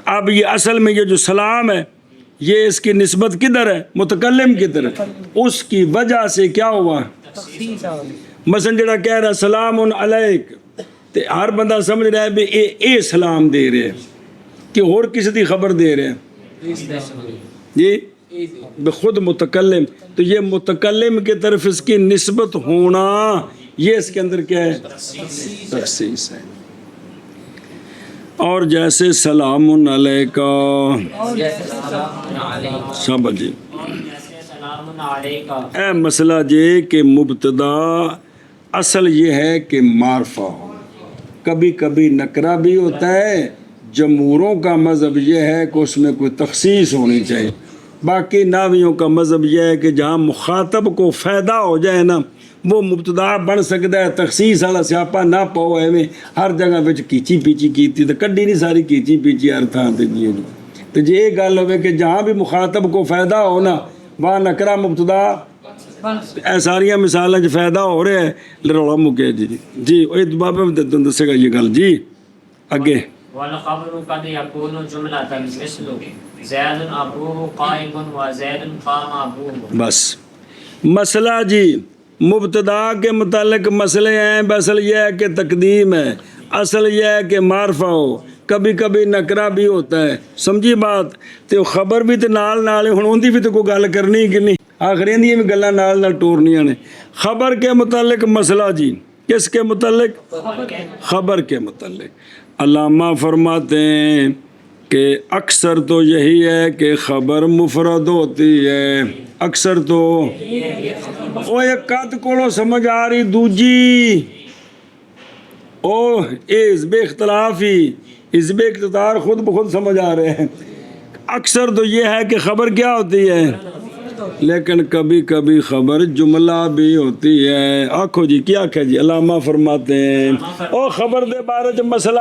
اب یہ اصل میں یہ جو سلام ہے یہ اس کی نسبت کدھر ہے متکلم کی طرف اس کی وجہ سے کیا ہوا مثلا جڑا کہہ رہا سلام علیک تے ہر بندہ سمجھ رہا ہے بھی اے سلام دے رہے ہیں کہ اور کسی دی خبر دے رہے ہیں جی بخود متکلم تو یہ متکلم کی طرف اس کی نسبت ہونا یہ اس کے اندر کیا ہے تخصیص ہے اور جیسے سلام علیکہ سب جی سلام علیکہ اے مسئلہ جی کہ مبتدا اصل یہ ہے کہ معرفہ ہو کبھی کبھی نکرہ بھی ہوتا ہے جمہوروں کا مذہب یہ ہے کہ اس میں کوئی تخصیص ہونی چاہیے باقی ناویوں کا مذہب یہ ہے کہ جہاں مخاطب کو فائدہ ہو جائے نا وہ مبتدا بن سکتا ہے تخصیص والا سیاپا نہ پاؤ ایویں ہر جگہ وچ کیچی پیچی کیتی تو کڈی نہیں ساری کیچی پیچی ہر تھان تے جی تو جی یہ گل ہوئے کہ جہاں بھی مخاطب کو فائدہ ہو نا وہاں نکرہ مبتدا اے ساریاں مثالیں جو فائدہ ہو رہے ہیں لروڑا مکے جی جی بابا دسے گا یہ گل جی اگے والخبر قد يكون جملة مثل زید ابوه قائم وزید قام ابوه بس مسئلہ جی مبتدا کے متعلق مسئلے ہیں اصل یہ ہے کہ تقدیم ہے اصل یہ ہے کہ معرفہ ہو کبھی کبھی نکرہ بھی ہوتا ہے سمجھی بات تو خبر بھی تو نال ہوندی بھی تو کوئی گل کرنی کہ نہیں آخرین دی بھی گلاں نال ٹورنیاں نے خبر کے متعلق مسئلہ جی کس کے متعلق خبر کے متعلق علامہ فرماتے ہیں کہ اکثر تو یہی ہے کہ خبر مفرد ہوتی ہے اکثر تو او ایک قد کولو سمجھ آ رہی دوجی او حزب اختلافی حزب اقتدار خود بخود سمجھ آ رہے ہیں اکثر تو یہ ہے کہ خبر کیا ہوتی ہے لیکن کبھی کبھی خبر جملہ بھی ہوتی ہے آنکھو جی کیا کہ جی علامہ فرماتے ہیں او خبر دے بارے جو مسئلہ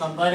خبر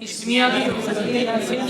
اسمیہ بھی ہو سکتی ہے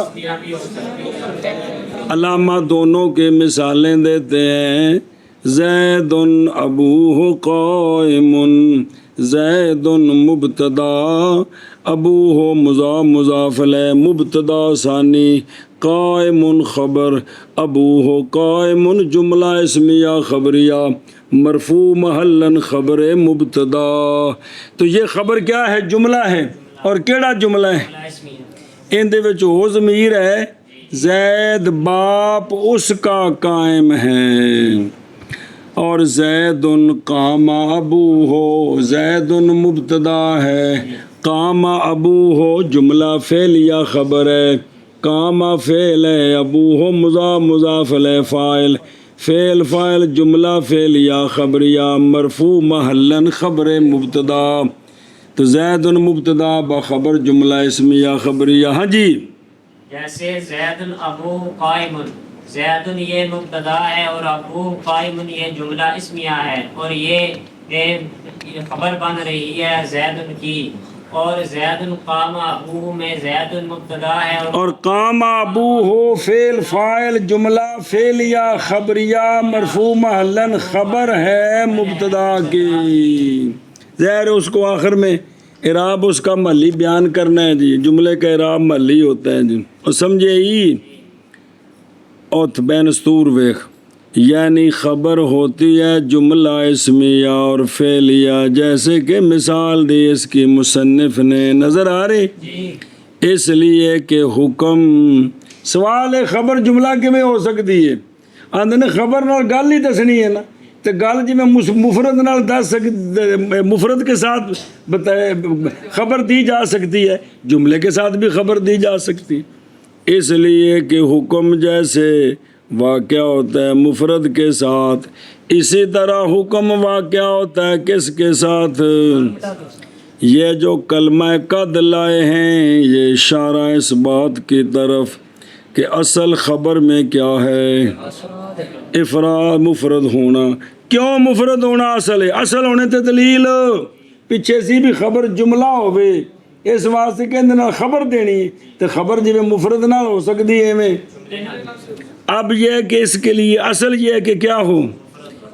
خبریہ بھی ہو سکتی ہے علامہ دونوں کے مثالیں دیتے ہیں زیدن ابوہ قائم زیدن مبتدا ابوہ مضاف الیہ مبتدا ثانی قائم خبر ابوہ قائم جملہ اسمیہ خبریہ مرفوع محلن خبر مبتدا تو یہ خبر کیا ہے جملہ ہے اور کیڑا جملہ ہے جملہ اسمی ہے اندے وچ وہ ضمیر ہے زید باپ اس کا قائم ہے اور زید قام ابو ہو زید مبتدا ہے قام ابو ہو جملہ فعلیہ خبر ہے قام فعل ہے ابو ہو مضاف الیہ فاعل فعل فاعل جملہ فعلیہ خبریہ مرفوع محلن خبر مبتدا تو زید مبتدا بخبر جملہ اسمیہ خبریہ ہاں جی جیسے زید ابو قائم زید یہ مبتدا ہے اور ابو قائم یہ جملہ اسمیہ ہے اور یہ خبر بن رہی ہے زید کی اور زید قام ابو میں زید مبتدا ہے اور قام ابو ہو فعل فاعل جملہ فعلیہ خبریہ مرفوع محلن خبر ہے مبتدا کی ظاہر اس کو آخر میں اعراب اس کا محلی بیان کرنا ہے جی جملے کا اعراب محلی ہوتا ہے جی اور سمجھے ہی اوت بین استور ویخ یعنی خبر ہوتی ہے جملہ اسمیہ اور فعلیہ جیسے کہ مثال دی اس کی مصنف نے نظر آ رہی اس لیے کہ حکم سوال ہے خبر جملہ کے میں ہو سکتی ہے آندھے نے خبر نال گل ہی دسنی ہے نا تو گل جی میں مفرد نال دس مفرد کے ساتھ خبر دی جا سکتی ہے جملے کے ساتھ بھی خبر دی جا سکتی ہے اس لیے کہ حکم جیسے واقع ہوتا ہے مفرد کے ساتھ اسی طرح حکم واقع ہوتا ہے کس کے ساتھ یہ جو کلمہ قد لائے ہیں یہ اشارہ اس بات کی طرف کہ اصل خبر میں کیا ہے افراد مفرد ہونا کیوں مفرد ہونا اصل ہے اصل ہونے تے دلیل پیچھے سی بھی خبر جملہ ہوئے اس واسطے کہ اندر خبر دینی تو خبر جی میں مفرد نہ ہو سکتی ہے میں اب یہ کہ اس کے لیے اصل یہ ہے کہ کیا ہو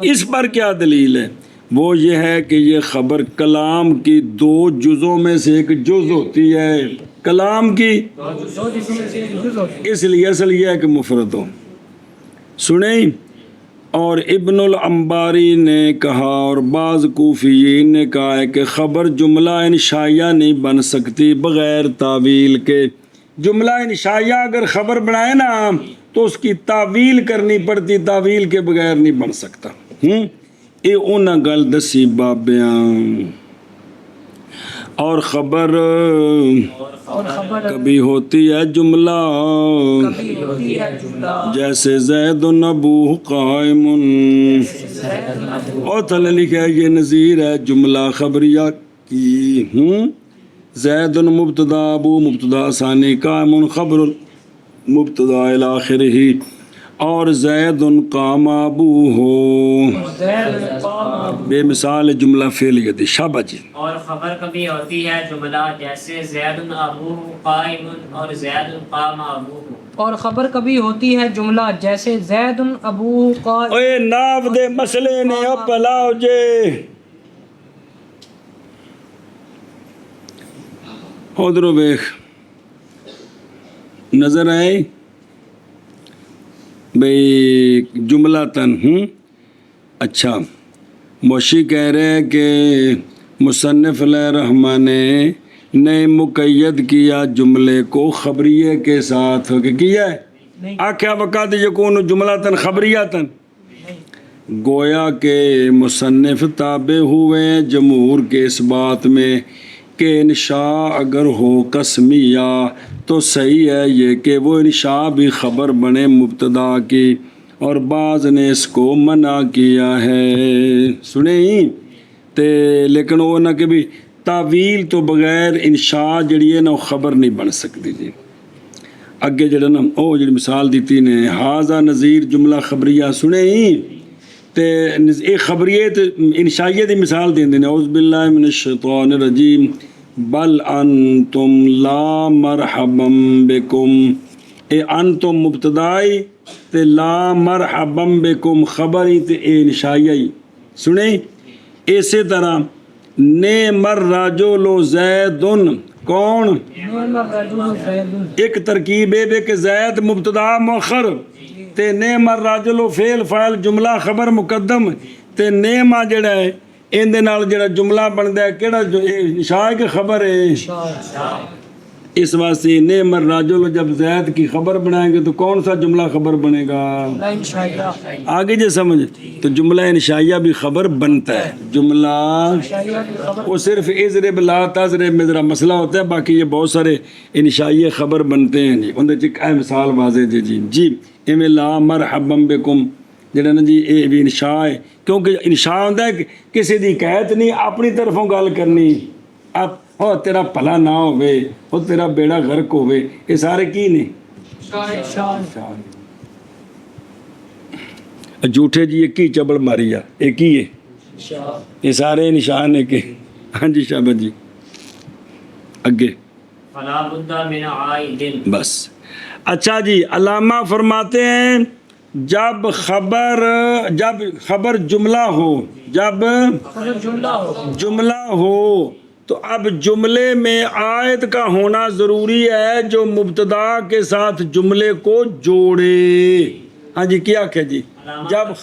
اس پر کیا دلیل ہے وہ یہ ہے کہ یہ خبر کلام کی دو جزوں میں سے ایک جز ہوتی ہے کلام کی اس لیے اصل یہ ہے کہ مفرد ہو سنیں اور ابن الانباری نے کہا اور بعض کوفیین نے کہا ہے کہ خبر جملہ انشائیہ نہیں بن سکتی بغیر تعویل کے جملہ انشائیہ اگر خبر بنائے نا تو اس کی تعویل کرنی پڑتی تعویل کے بغیر نہیں بن سکتا اے اونا گل دسی بابیاں اور خبر کبھی ہوتی ہے جملہ جیسے زید ابوہ قائم اور تھلے لکھا ہے یہ نظیر ہے جملہ خبریہ کی زید مبتدا ابو مبتدا ثانی قائم خبر مبتدا الاخر ہی اور زید قام ابو ہو بے مثال جملہ فعلیہ دی شابہ جی اور خبر کبھی ہوتی ہے جملہ جیسے زید ابو قائم اور زید قام ابو اور خبر کبھی ہوتی ہے جملہ جیسے زید ابو قائم اے ناو دے مسئلے نے اپلاؤ جے ادھر بیخ نظر آئے بھئی جملہ تن اچھا موشی کہہ رہے ہیں کہ مصنف علیہ رحمہ نے نے مقید کیا جملے کو خبریے کے ساتھ کیا ہے نہیں آخیا وقت یکون جملتاً خبریتاً گویا کہ مصنف تابع ہوئے ہیں جمہور کے اس بات میں کہ انشاء اگر ہو قسمیہ تو صحیح ہے یہ کہ وہ انشاء بھی خبر بنے مبتدا کی، اور بعض نے اس کو منع کیا ہے سنیں تے لیکن وہ نہ کہ بھی تعویل تو بغیر انشاء جڑی ہے نا وہ خبر نہیں بن سکتی جی۔ اگے جڑا نا وہ جڑی مثال دیتی نے حاضہ نظیر جملہ خبریہ سنیں تے ایک خبریے تے انشائیے دی مثال دین دینے اعوذ باللہ من الشیطان الرجیم بل انتم لا مرحبا بکم، اے انتم مبتدائی تے لا مرحبا بکم خبری تے اے انشائیہ سنیں اسی طرح نعم الرجل زیدن کون نعم الرجل زید ایک ترکیب ہے کہ زید مبتدا مؤخر تے نعم الرجل فعل فاعل جملہ خبر مقدم تے نعم جڑا ہے ان دے نال جڑا جملہ بندا ہے کیڑا جو انشاء کی خبر ہے اس واسطے نعم الرجل جب زید کی خبر بنائیں گے تو کون سا جملہ خبر بنے گا انشاءاللہ آگے جو سمجھ تو جملہ انشائیہ بھی خبر بنتا ہے جملہ وہ صرف اضرب لا تضرب میں ذرا مسئلہ ہوتا ہے باقی یہ بہت سارے انشائیہ خبر بنتے ہیں جی ان دے ایک مثال واضح جی ایویں لا مرحبا بکم جڑا نا جی اے بھی انشاء ہے کیونکہ انشاء ہوتا ہے کہ کسی دی قید نہیں اپنی طرفوں گل کرنی آپ او تیرا بھلا نہ ہوئے او تیرا بیڑا غرق ہوئے یہ سارے کی نہیں جھوٹے جی ایک ہی چبل ماری آ ایک ہی ہے یہ سارے نشان ہے کہ ہاں جی شابت جی اگے فلا بد من عائد بس اچھا جی علامہ فرماتے ہیں جب خبر جملہ ہو جب جملہ ہو تو اب جملے میں عائد کا ہونا ضروری ہے جو مبتدا کے ساتھ جملے کو جوڑے ہاں جی کیا کہ جی جب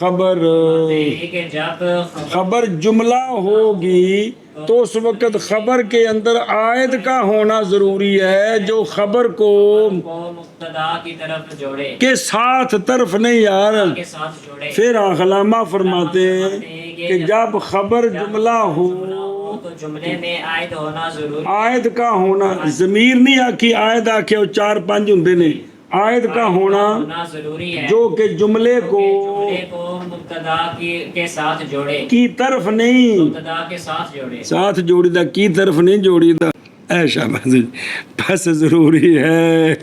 خبر جملہ ہوگی تو اس وقت خبر کے اندر عائد کا ہونا ضروری ہے جو خبر کو مبتدا کی طرف جوڑے کے ساتھ طرف نہیں یار کے ساتھ جوڑے پھر علامہ فرماتے ہیں کہ جب خبر جملہ ہو تو جملے میں عائد ہونا ضروری عائد کا ہونا ضمیر نہیں آکھی عائد آکھے وہ 4-5 ہوندے نے عائد کا ہونا ضروری ہے جو کہ جملے کو مبتدا کے ساتھ جوڑے کی طرف نہیں مبتدا کے ساتھ جوڑے ساتھ جوڑی دا کی طرف نہیں جوڑی دا اے شاباش بس ضروری ہے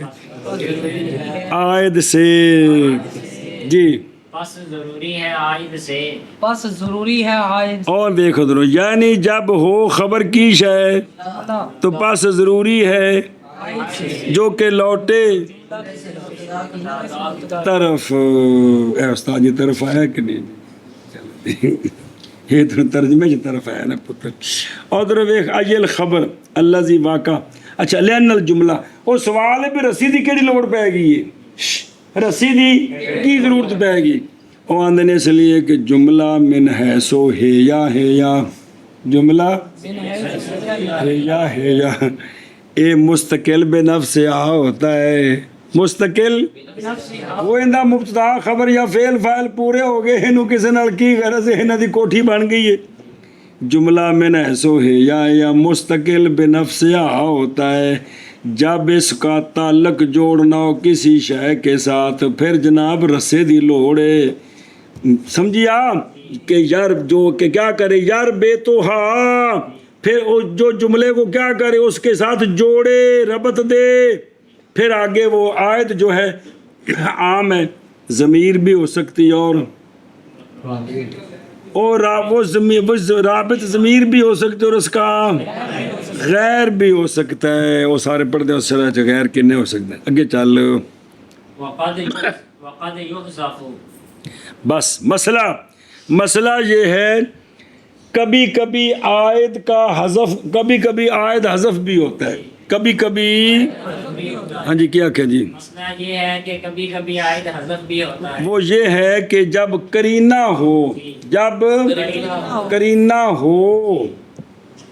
عائد سے جی پس ضروری ہے عائد سے پس ضروری ہے عائد اور دیکھو درو یعنی جب ہو خبر کی شے تو پس ضروری ہے جو کہ لوٹے طرف اے استاد یہ طرف آیا کہ نہیں یہ تو ترجمے کی طرف آیا نا پتر اور در ویکھ ایل خبر الذی واقع اچھا لین الجملہ وہ سوال ہے بھی رسیدی کیڑی لوڑ پے گئی ہے رسیدی کی ضرورت پے گی وہ آندنے اس لیے کہ جملہ من ہے سو ہے یا جملہ ہے یا اے مستقل بے نفس آ ہوتا ہے مستقل وہ اندہ مبتدا خبر یا فعل فاعل پورے ہو گئے انہوں کسی نال کی غرض ہے انہوں دی کوٹھی بن گئی ہے جملہ میں ایسو ہے یا مستقل بے نفس آ ہوتا ہے جب اس کا تعلق جوڑنا ہو کسی شے کے ساتھ پھر جناب رسے دی لوڑے سمجھی آپ کہ یار جو کہ کیا کرے یار بے تو ہاں پھر جو جملے کو کیا کرے اس کے ساتھ جوڑے ربط دے پھر آگے وہ عائد جو ہے عام ہے ضمیر بھی ہو سکتی اور وہ رابط ضمیر بھی ہو سکتی اور اس کا غیر بھی ہو سکتا ہے وہ سارے پڑھتے ہیں اس طرح غیر کنے ہو سکتے ہیں آگے چل وقد یحذف بس مسئلہ یہ ہے کبھی کبھی عائد کا حذف کبھی کبھی عائد حذف بھی ہوتا ہے کبھی کبھی ہاں جی کیا کہ جی مسئلہ یہ ہے کہ کبھی کبھی عائد حذف بھی ہوتا ہے وہ یہ ہے کہ جب قرینہ ہو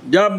جب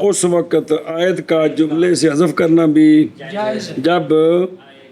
اس وقت آیت کا جملے سے حذف کرنا بھی جائز جب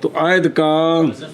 تو آیت کا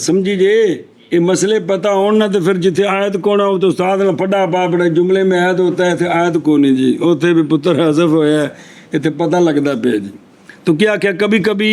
سمجھی جی یہ مسئلے پتہ ہونا تو پھر جتنے آیت کونا ہو تو استاد نے پڑھا پاپڑا جملے میں آیت ہوتا ہے تے آیت کو نہیں جی اتنے بھی پتر حذف ہویا ہے اتنے پتہ لگتا پہ جی تو کیا کبھی کبھی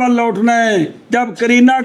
وال لوٹنا ہے جب کرینہ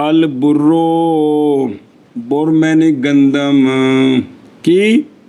البرو بر میں نے گندم کی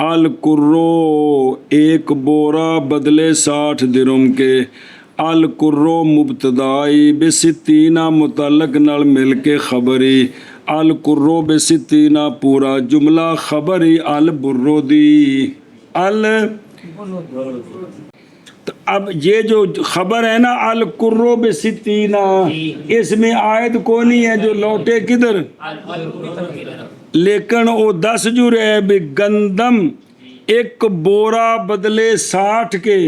القرو ایک بورا بدلے 60 درم کے القرو مبتدائی بستینہ متعلق نال مل کے خبری القرو بستینہ پورا جملہ خبری البرو دی تو اب یہ جو خبر ہے نا القرو بستینہ اس میں آیت کونی ہے جو لوٹے کدھر لیکن وہ 10 جو رہے بھی گندم ایک بورا بدلے 60 کے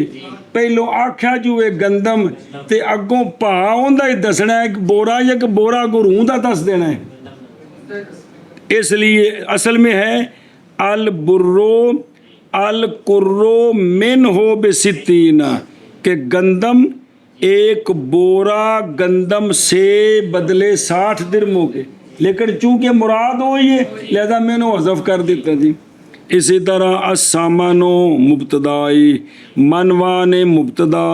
پہلو آکھا جو ہے گندم تے اگوں پا ہوندا ہی دسنا ہے کہ بورا یا کہ بورا گروں دا دس دینا ہے اس لیے اصل میں ہے البرو القرو من ہو بستینہ کہ گندم ایک بورا گندم سے بدلے 60 درموں کے لیکن چونکہ مراد ہوئی ہے لہذا میں نے حذف کر دیتا جی اسی طرح السامانو مبتدائی منوان مبتدا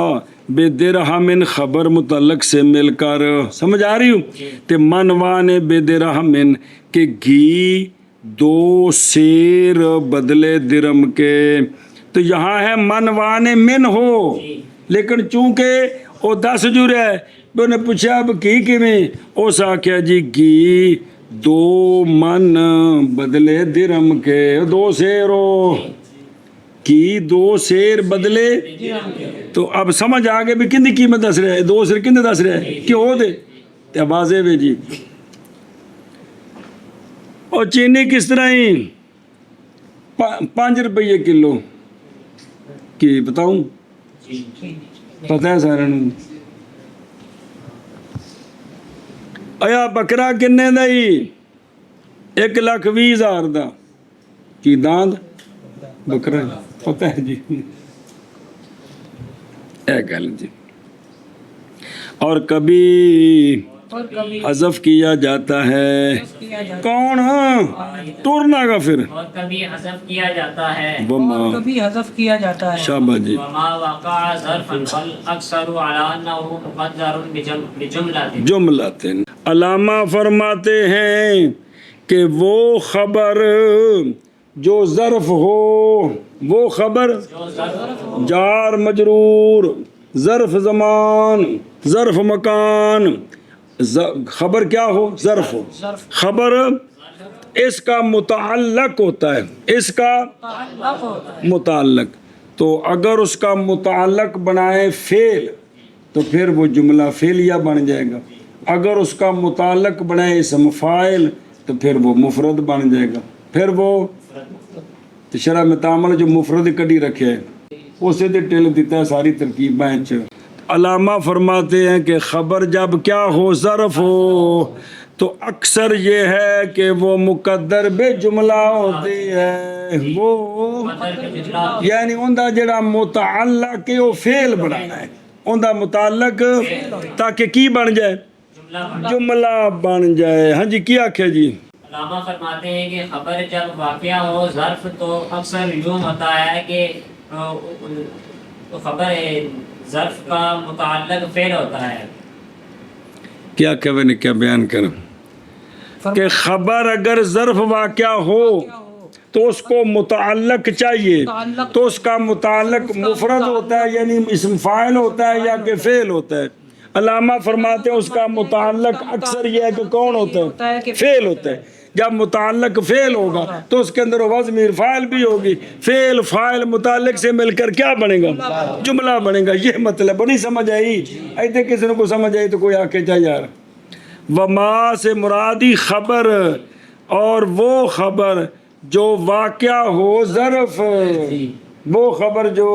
بے درہمن خبر متعلق سے مل کر سمجھ آ رہی ہوں کہ منوان بے درہمن کہ گھی 2 سیر بدلے درم کے تو یہاں ہے منوان من ہو لیکن چونکہ وہ 10 جو رہے تو نے پوچھا اب کی میں اس آکھیا جی گھی 2 من بدلے درم کے 2 سیرو کی 2 سیر بدلے تو اب سمجھ آگے بھی کن دی قیمت دس رہے 2 سیر کن دے دس رہے کیوں دے تے واضح وے جی اور چینی کس طرح ہی 5 روپے کلو کی بتاؤں پتہ ہے سارے نوں ایا بکرا کنے دا ہی 1,20,000 دا کی داند بکرا پتہ ہے جی اے گل جی اور کبھی حذف کیا جاتا ہے کون ٹورنا کا پھر اور کبھی حذف کیا جاتا ہے وما کبھی حذف کیا جاتا ہے شابہ جی وما وقع ظرف بل اکثر على انه مقدر بجملہ جملۃ علامہ فرماتے ہیں کہ وہ خبر جو ظرف ہو وہ خبر جار مجرور ظرف زمان ظرف مکان خبر کیا ہو ظرف ہو خبر اس کا متعلق ہوتا ہے اس کا متعلق تو اگر اس کا متعلق بنائے فعل تو پھر وہ جملہ فعلیہ بن جائے گا اگر اس کا متعلق بنائے اسم فاعل تو پھر وہ مفرد بن جائے گا پھر وہ شرح میں تعامل جو مفرد کڑی رکھے اسے دے ٹل دیتا ہے ساری ترکیبیں علامہ فرماتے ہیں کہ خبر جب کیا ہو ظرف ہو تو اکثر یہ ہے کہ وہ مقدر بے جملہ ہوتی ہے وہ یعنی اندہ جڑا متعلق ہے وہ فعل بنانا ہے اندہ متعلق تاکہ کی بن جائے جملہ بن جائے ہاں جی کیا کیا جی علامہ فرماتے ہیں کہ خبر جب واقعہ ہو ظرف تو اکثر یوں ہوتا ہے کہ خبر ظرف کا متعلق فعل ہوتا ہے کیا کہ نے کیا بیان کروں کہ خبر اگر ظرف واقعہ ہو تو اس کو متعلق چاہیے تو اس کا متعلق مفرد ہوتا ہے یعنی اسم فاعل ہوتا ہے یا کہ فعل ہوتا ہے علامہ فرماتے ہیں اس کا متعلق اکثر یہ ہے کہ کون ہوتا ہے فعل ہوتا ہے جب متعلق فعل ہوگا تو اس کے اندر وزمیر فاعل بھی ہوگی فعل فاعل متعلق سے مل کر کیا بنے گا جملہ بنے گا یہ مطلب نہیں سمجھ آئی ایسے کسی کو سمجھ آئی تو کوئی آ کے چاہ یار وما سے مرادی خبر اور وہ خبر جو واقعہ ہو ظرف وہ خبر جو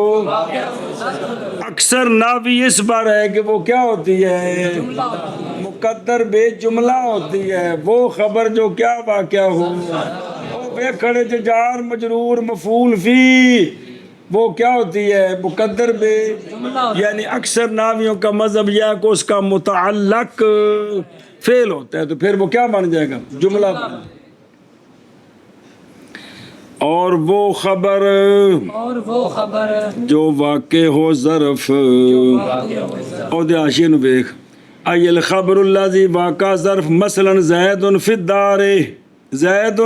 اکثر ناوی اس پر ہے کہ وہ کیا ہوتی ہے؟ مقدر بے جملہ ہوتی ہے. وہ خبر جو کیا واقعہ ہو وہ کھڑے جار مجرور مفعول فی وہ کیا ہوتی ہے؟ مقدر بے. یعنی اکثر ناویوں کا مذہب یہ ہے کہ اس کا متعلق فعل ہوتا ہے تو پھر وہ کیا بن جائے گا؟ جملہ بن جائے گا. اور وہ خبر جو واقع ہو ظرف او دے حاشیے نو ویکھ ای الخبر الذی واقع ظرف مثلا زید فی الدار زید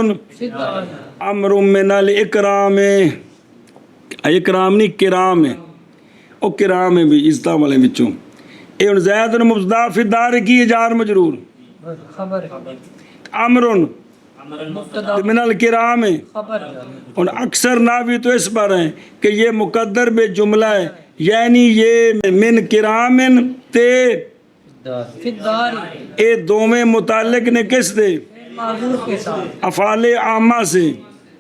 امر من الاکرام اکرام نہیں کرام ہے او کرام ہے بھی عزت والے وچوں اے ہن زید مبتدا فی الدار کی جار مجرور خبر امر من الکرام ہے. اور اکثر ناوی تو اس پر ہیں کہ یہ مقدر بے جملہ ہے یعنی یہ من کرامن تے اے دومیں متعلق نے کس دے افعال عامہ سے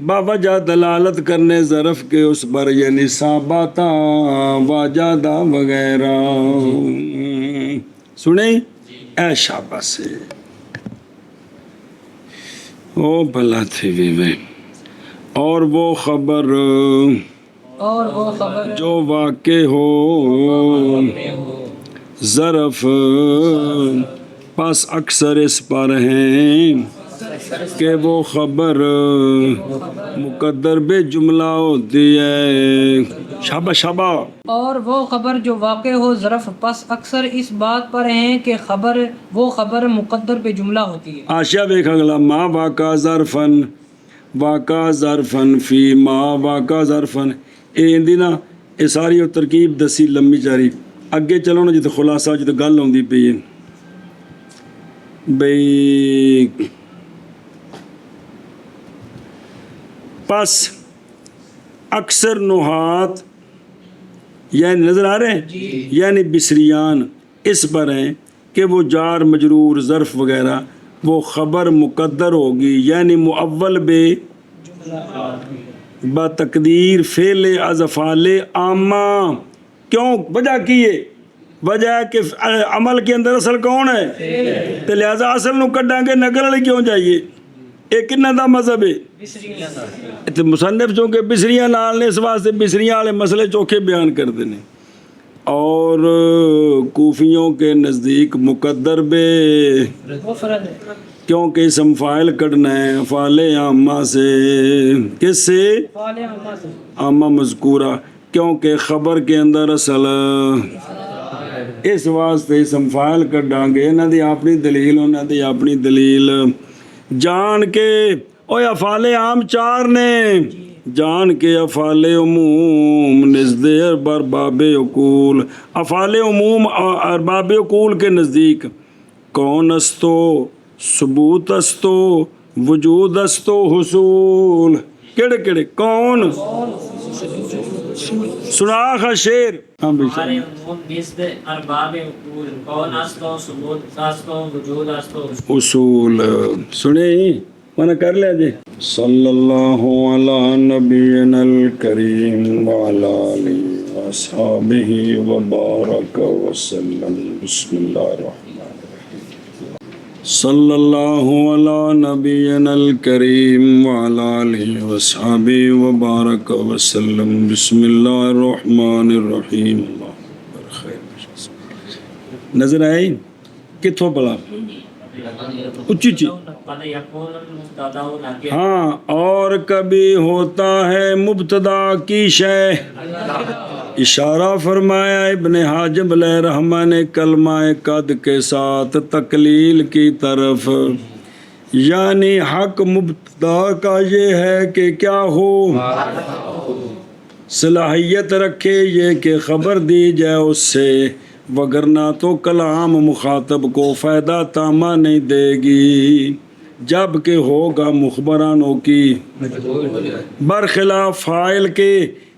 باوجہ دلالت کرنے ظرف کے اس پر یعنی صابتا واجدہ وغیرہ. سنیں اے شاباش سے او بھلا تھی بھی اور وہ خبر جو واقع ہو ظرف پس اکثر اس پر ہیں کہ وہ خبر مقدر بے جملہ ہوتی ہے. شاباش شاباش. اور وہ خبر جو واقع ہو ظرف پس اکثر اس بات پر ہیں کہ وہ خبر مقدر پہ جملہ ہوتی ہے. آشیا دیکھ اگلا ما واقع ظرفن فی ما واقع ظرفن اے اندی نا اے ساری اور ترکیب دسی لمبی چاری اگے چلو نا جتے خلاصہ جتے گل ہوندی پئی ہے بھئی پس اکثر نحات یعنی نظر آ رہے ہیں یعنی بصریان اس پر ہیں کہ وہ جار مجرور ظرف وغیرہ وہ خبر مقدر ہوگی یعنی معول بے با تقدیر فعل از افعال عامہ. کیوں وجہ کی ہے؟ وجہ ہے کہ عمل کے اندر اصل کون ہے تو لہذا اصل نو کڈاں گے نقل والی کیوں چاہیے؟ ایک کنہ دا مذہب ہے تو مصنف چونکہ بصریاں نال نے اس واسطے بصریاں والے مسئلے چوکھے بیان کر دینے. اور کوفیوں کے نزدیک مقدر بے کیونکہ اسم فاعل کٹنا ہے افعال عامہ سے. کس سے؟ عامہ مذکورہ کیونکہ خبر کے اندر اصل اس واسطے اسم فاعل کٹاں گے. انہاں دی اپنی دلیل انہاں دی اپنی دلیل جان کے اوے افعال عام چار نے جان کے افعال عموم نزد ارباب عقول افعال عموم ارباب عقول کے نزدیک کون استو ثبوت استو وجود استو حصول کیڑے کیڑے کون سناخ شیر ہمارے عموم نزد ارباب عقول کون استو ثبوت استو وجود استو اصول. سنیں منع کر لیا جی. صلی اللہ علی نبینا الکریم وعلی آلہ واصحابہ وبارک وسلم. بسم اللہ الرحمن الرحیم. صلی اللہ علی نبینا الکریم وعلی آلہ واصحابہ وبارک وسلم. بسم اللہ الرحمن الرحیم. اللہ خیر. نظر آئی کتوں بلا اچھی چی ہاں. اور کبھی ہوتا ہے مبتدا کی شے اشارہ فرمایا ابن حاجب علیہ رحمہ نے کلمہ قد کے ساتھ تقلیل کی طرف یعنی حق مبتدا کا یہ ہے کہ کیا ہو صلاحیت رکھے یہ کہ خبر دی جائے اس سے وگرنہ تو کلام مخاطب کو فائدہ تامہ نہیں دے گی جب کہ ہوگا مخبرانوں کی برخلاف فاعل کے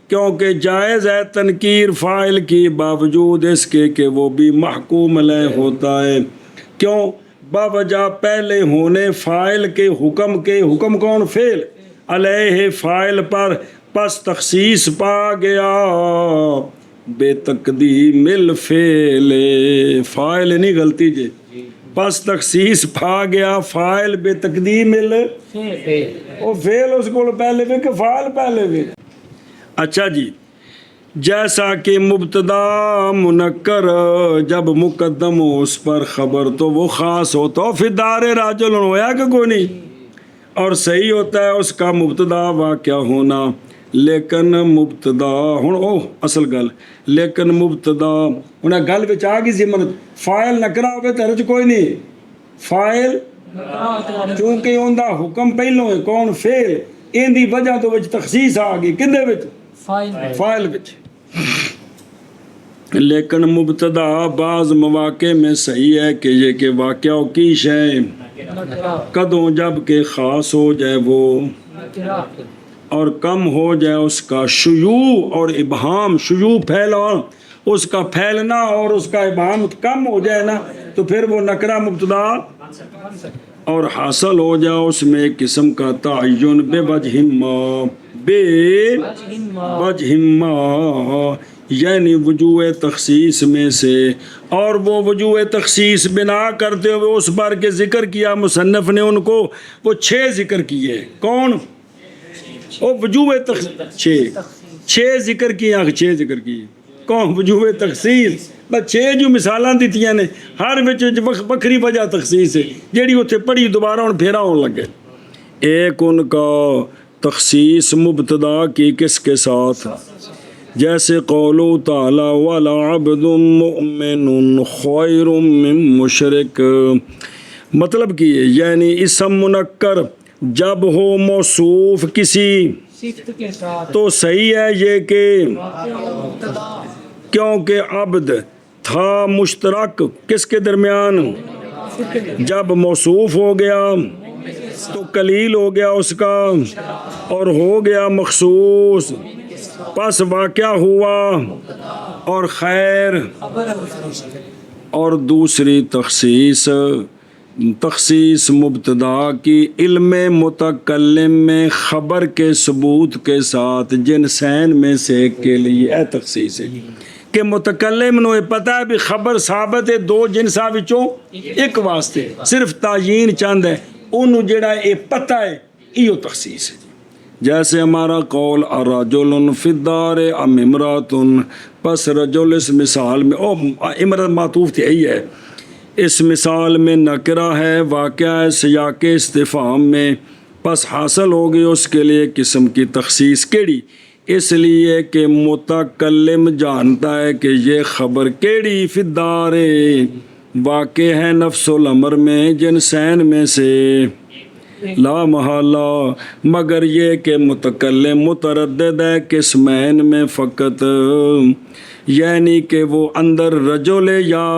کیونکہ جائز ہے تنکیر فاعل کی باوجود اس کے کہ وہ بھی محکوم علیہ ہوتا ہے. کیوں؟ باوجہ پہلے ہونے فاعل کے حکم کون فعل علیہ فاعل پر پس تخصیص پا گیا بے تقدیم الفعل، فاعل نہیں غلطی جی، پس تخصیص پا گیا فاعل بے تقدیم وہ فعل اس کو پہلے بھی کہ فاعل پہلے بھی. اچھا جی، جیسا کہ مبتدا منکر جب مقدم ہو اس پر خبر تو وہ خاص ہوتا ہو، پھر دار راجل ہویا کہ کوئی نہیں، اور صحیح ہوتا ہے اس کا مبتدا واقعہ ہونا. لیکن مبتدا ہوں اصل گل، لیکن مبتدا انہیں گل بچ آ گئی سی من فائل نکرا ہوئے تیرے چ کوئی نہیں، فائل چونکہ ان دا حکم پہلوں ہے کون فعل، ان دی وجہ تو وچ تخصیص آ گئی کندے وچ فائل وچ. لیکن مبتدا بعض مواقع میں صحیح ہے کہ یہ کہ واقعہ کی شے کدوں جب کہ خاص ہو جائے وہ اور کم ہو جائے اس کا شیوع اور ابہام، شیوع پھیلا اس کا پھیلنا اور اس کا ابہام کم ہو جائے نا تو پھر وہ نکرہ مبتدا اور حاصل ہو جائے اس میں ایک قسم کا تعین بے وجہ ما یعنی وجوہ تخصیص میں سے، اور وہ وجوہ تخصیص بنا کرتے ہوئے اس بار کے ذکر کیا مصنف نے ان کو، وہ 6 ذکر کیے. کون؟ وہ وجوہ چھ ذکر کیے، 6 ذکر کیے. کون؟ وجوہ تخصیص. بس 6 جو مثالاں دیتیاں نے، ہر وچ بکری وجہ تخصیص ہے جیڑی اتنے پڑھی دوبارہ ہوں پھیرا ہون لگے. ایک ان کا تخصیص مبتدا کی کس کے ساتھ، جیسے قولو تعالی وَلَعَبْدٌ مُؤْمِنٌ خَيْرٌ مِّن مُشْرِكٍ، مطلب کہ یعنی اسم منکر جب ہو موصوف کسی تو صحیح ہے یہ کہ کیونکہ عبد تھا مشترک کس کے درمیان، جب موصوف ہو گیا تو قلیل ہو گیا اس کا اور ہو گیا مخصوص، پس واقعہ ہوا اور خیر. اور دوسری تخصیص مبتدا کی علم متکلم میں خبر کے ثبوت کے ساتھ جنسین میں سے ایک کے لیے اے تخصیص ہے کہ متکلم نو پتہ ہے بھی خبر ثابت ہے 2 جنساں وچوں ایک واسطے، صرف تعیین چاند ہے انہوں جڑا یہ پتہ ہے ایو تخصیص ہے. جیسے ہمارا قول الرجل فی الدار ام امرات، پس رجل اس مثال میں امرات معطوف تھی یہی ہے، اس مثال میں نکرہ ہے واقعہ ہے سیاق استفہام میں، پس حاصل ہوگی اس کے لیے قسم کی تخصیص کیڑی، اس لیے کہ متکلم جانتا ہے کہ یہ خبر کیڑی فی الدار واقع ہے نفس الامر میں جنسین میں سے لا محالہ، مگر یہ کہ متکلم متردد ہے قسمین میں فقط، یعنی کہ وہ اندر رجل یا،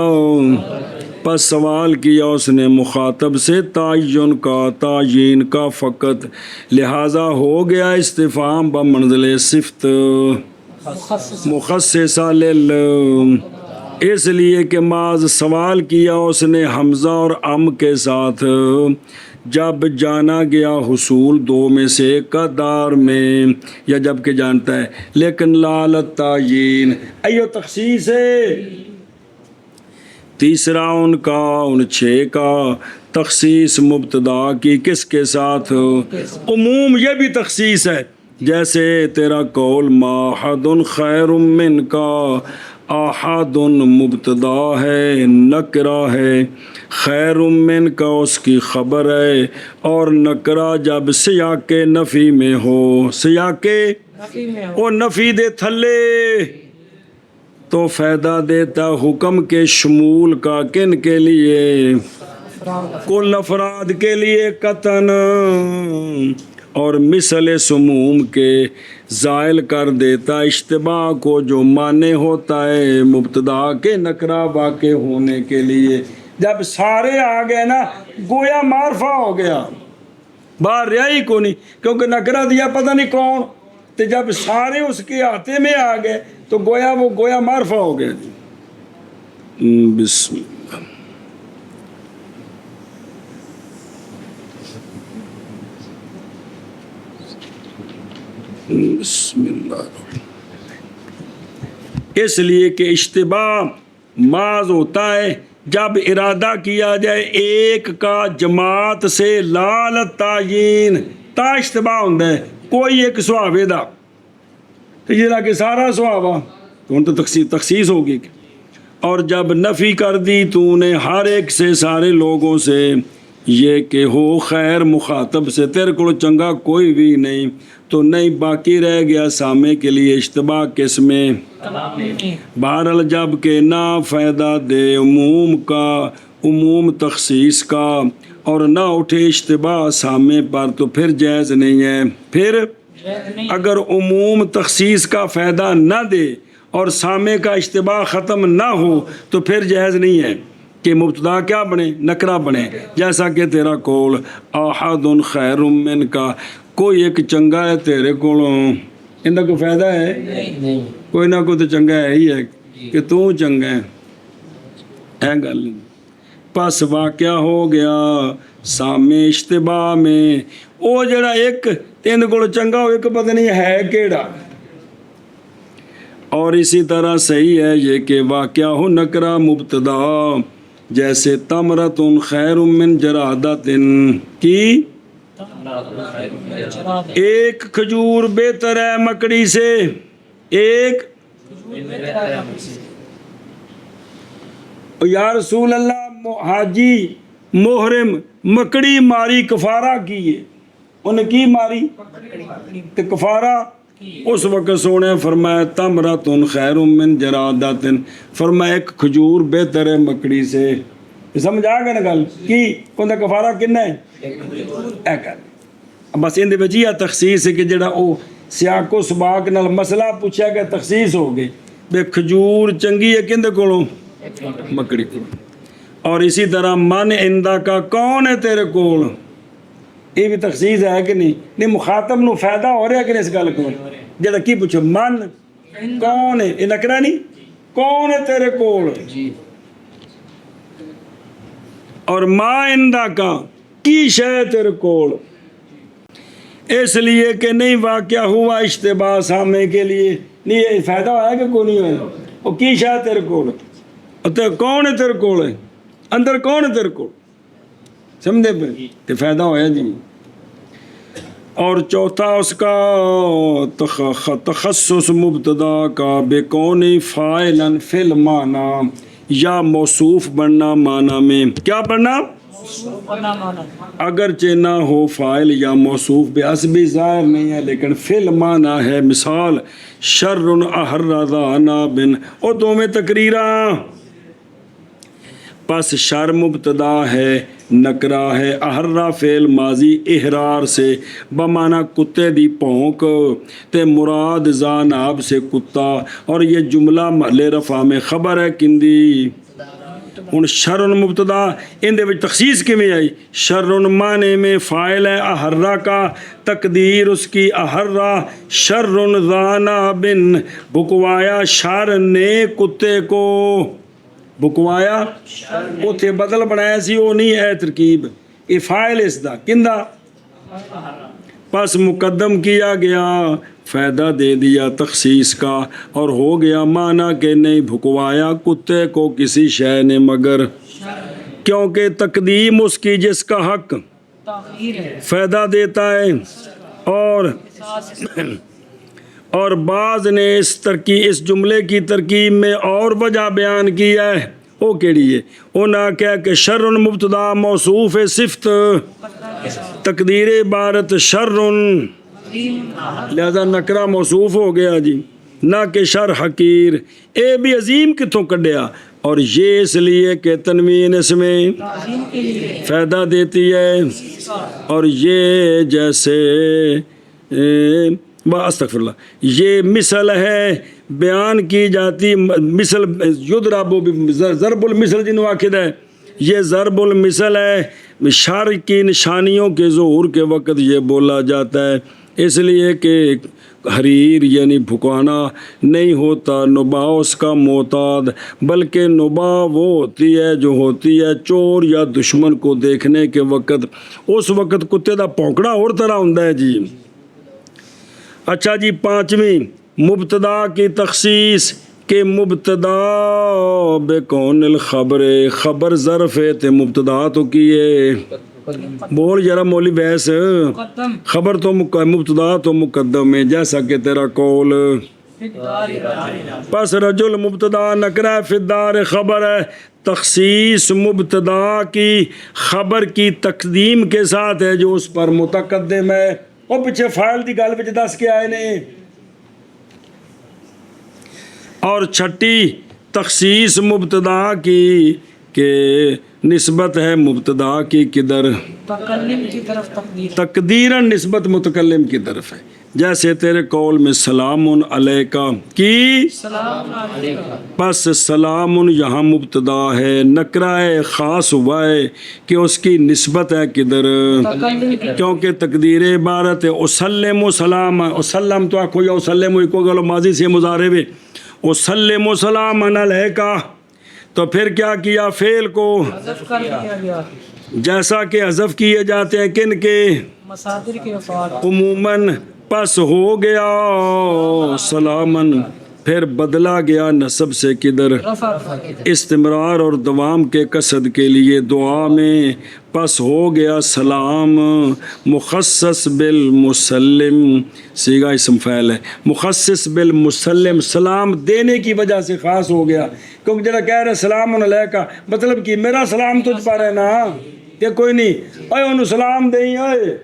پس سوال کیا اس نے مخاطب سے تعین کا فقط، لہذا ہو گیا استفہام بمنزل صفت مخصصہ لل، اس لیے کہ معاذ سوال کیا اس نے حمزہ اور ام کے ساتھ جب جانا گیا حصول 2 میں سے ایک کا دار میں یا جب کہ جانتا ہے، لیکن لالت تعین ایو تخصیص ہے. تیسرا ان 6 کا تخصیص مبتدا کی کس کے ساتھ، عموم یہ بھی تخصیص ہے، جیسے تیرا قول ما احد خیر من کا، احد مبتدا ہے نکرہ ہے، خیر من کا اس کی خبر ہے، اور نکرہ جب سیاق نفی میں ہو، سیاق وہ نفی دے تھلے تو فائدہ دیتا حکم کے شمول کا کن کے لیے، کل افراد کے لیے قطعاً، اور مثل سموم کے زائل کر دیتا اشتباہ کو جو معنی ہوتا ہے مبتدا کے نکرہ واقع ہونے کے لیے. جب سارے آ گئے نا گویا معرفہ ہو گیا، باہر رہا ہی کو نہیں کیونکہ نکرہ دیا پتہ نہیں کون، تو جب سارے اس کے ہاتھے میں آ گئے تو گویا معرفہ ہو گیا. بسم اللہ. بسم اللہ اس لیے کہ اشتباہ معاذ ہوتا ہے جب ارادہ کیا جائے ایک کا جماعت سے لال تعین تا اشتباہ ہوتا ہے کوئی ایک سہاوے دا تو یہ کہ سارا سہاوا تو ان تو تخصیص ہوگی اور جب نفی کر دی تو نے ہر ایک سے سارے لوگوں سے یہ کہ ہو خیر مخاطب سے تیرے کو چنگا کوئی بھی نہیں تو نہیں باقی رہ گیا سامنے کے لیے اشتباہ کس میں بہرحال جب کہ نہ فائدہ دے عموم تخصیص کا اور نہ اٹھے اشتباہ سامنے پر تو پھر جائز نہیں ہے پھر اگر عموم تخصیص کا فائدہ نہ دے اور سامنے کا اشتباہ ختم نہ ہو تو پھر جائز نہیں ہے کہ مبتدا کیا بنے نکرہ بنے جیسا کہ تیرا کول احد خیر من کا کوئی ایک چنگا ہے تیرے کولوں ان کا کوئی فائدہ ہے کوئی نہ کوئی تو چنگا ہے ہی ہے کہ تو چنگا ہے گل پس واقعہ ہو گیا سامنے اشتباہ میں وہ جڑا ایک تین کو چنگا ہو ایک پتہ نہیں ہے کیڑا اور اسی طرح صحیح ہے یہ کہ واقعہ ہو نکرہ مبتدا جیسے تمرۃ خیر من جرادۃ کی ایک کھجور بہتر ہے مکڑی سے ایک یا رسول اللہ حاجی محرم مکڑی ماری کفارہ کیے انہیں کی ماری کہ کفارہ اس وقت سونے فرمایا تمرۃ خیر من جرادۃ فرمایا ایک کھجور بہتر ہے مکڑی سے سمجھ آ گیا نا گل کی انہیں کفارہ کنا ہے اے گل بس ان یہ تخصیص ہے کہ جڑا وہ سیاق و سباق نال مسئلہ پوچھا گیا تخصیص ہو گئی بے کھجور چنگی ہے کندے کولوں مکڑی کو اور اسی طرح من اندہ کا کون ہے تیرے کول یہ بھی تخصیص ہے کہ نہیں مخاطب نو فائدہ ہو رہا کہ نہیں اس گل کو جڑا کی پوچھو من کون ہے یہ نکرا نہیں کون ہے تیرے کول اور ما اندہ کا کی شے تیرے کول اس لیے کہ نہیں واقعہ ہوا اشتباہ سامنے کے لیے نہیں یہ فائدہ ہوا کہ کوئی نہیں ہوا وہ کی شے تیرے کول کون ہے تیرے کول ہے اندر کون ہے تیرے کول سمجھے پہ تو فائدہ ہویا جی اور چوتھا اس کا تخصص مبتدا کا بے کونی فاعلاً فی المعنی یا موصوف بننا معنی میں کیا بننا اگرچہ نہ ہو فاعل یا موصوف بے حسبی ظاہر نہیں ہے لیکن فی المعنی ہے مثال شر احرذانا بن او دو میں تقریرہ پس شر مبتدا ہے نکرہ ہے احرہ فعل ماضی احرار سے بمعنی کتے دی پونک تے مراد زاناب سے کتا اور یہ جملہ محل رفع میں خبر ہے کندی ہن شر مبتدا ان دے وچ تخصیص کیویں آئی شر معنی میں فاعل ہے احرہ کا تقدیر اس کی احرہ شر ذاناب بکوایا شر نے کتے کو بکوایا اتنے بدل بنایا سی وہ نہیں ہے ترکیب یہ فائل اس دا کندہ پس مقدم کیا گیا فائدہ دے دیا تخصیص کا اور ہو گیا معنی کہ نہیں بھکوایا کتے کو کسی شے نے مگر کیونکہ تقدیم اس کی جس کا حق فائدہ دیتا ہے اور بعض نے اس جملے کی ترکیب میں اور وجہ بیان کیا ہے وہ کیڑی ہے انہاں کہا کہ شر مبتدا موصوف صفت تقدیر عبارت شر لہذا نکرہ موصوف ہو گیا جی نہ کہ شر حقیر اے بھی عظیم کتوں کڈیا اور یہ اس لیے کہ تنوین اس میں فائدہ دیتی ہے اور یہ جیسے استغفر اللہ یہ مثل ہے بیان کی جاتی مثل یضرب ضرب المثل جنہوں آخد ہے یہ ضرب المثل ہے شر کی نشانیوں کے ظہور کے وقت یہ بولا جاتا ہے اس لیے کہ حریر یعنی بھکانا نہیں ہوتا نبا اس کا معتاد بلکہ نبا وہ ہوتی ہے جو ہوتی ہے چور یا دشمن کو دیکھنے کے وقت اس وقت کتے دا پونکڑا اور طرح ہوتا ہے جی اچھا جی پانچویں مبتدا کی تخصیص کہ مبتدا بے کون الخبر، خبر ظرف ہے تے مبتدا تو کیے بول ذرا مولی ویس، مقدم خبر تو مبتدا تو مقدم ہے جیسا کہ تیرا قول، پس رجل مبتدا نکرہ فی الدار خبر ہے، تخصیص مبتدا کی خبر کی تقدیم کے ساتھ ہے جو اس پر متقدم ہے۔ اور پیچھے فائل دی گل وچ دس کے آئے نے۔ اور چھٹی تخصیص مبتدا کی کہ نسبت ہے مبتدا کی کدھر، متکلم کی طرف تقدیر، تقدیراً نسبت متکلم کی طرف ہے، جیسے تیرے قول میں سلام علیکہ کی، سلام علیکم، پس سلام یہاں مبتدا ہے، نکرہ ہے خاص ہوا ہے کہ اس کی نسبت ہے کدھر، متکلم کی کیونکہ تقدیر عبارت ہے اسلم و سلام، اسلم تو آکھو یا اسلم کو گلو ماضی سے مضارع ہے، اسلم و سلام علیکہ، تو پھر کیا کیا فعل کو حذف کر دیا گیا، جیسا کہ حذف کیے جاتے ہیں کن کے، مصادر کے افعال، عموماً، پس ہو گیا سلامن، پھر بدلا گیا نصب سے کدھر، رفع، استمرار اور دوام کے قصد کے لیے دعا میں، پس ہو گیا سلام مخصص بالمسلم، سیغہ اسم فعل ہے، مخصص بالمسلم، سلام دینے کی وجہ سے خاص ہو گیا، کیونکہ جڑا کہہ رہے سلام علیکہ مطلب کہ میرا سلام تجھ پر ہے نا، کہ کوئی نہیں اے انہوں سلام دیں، اے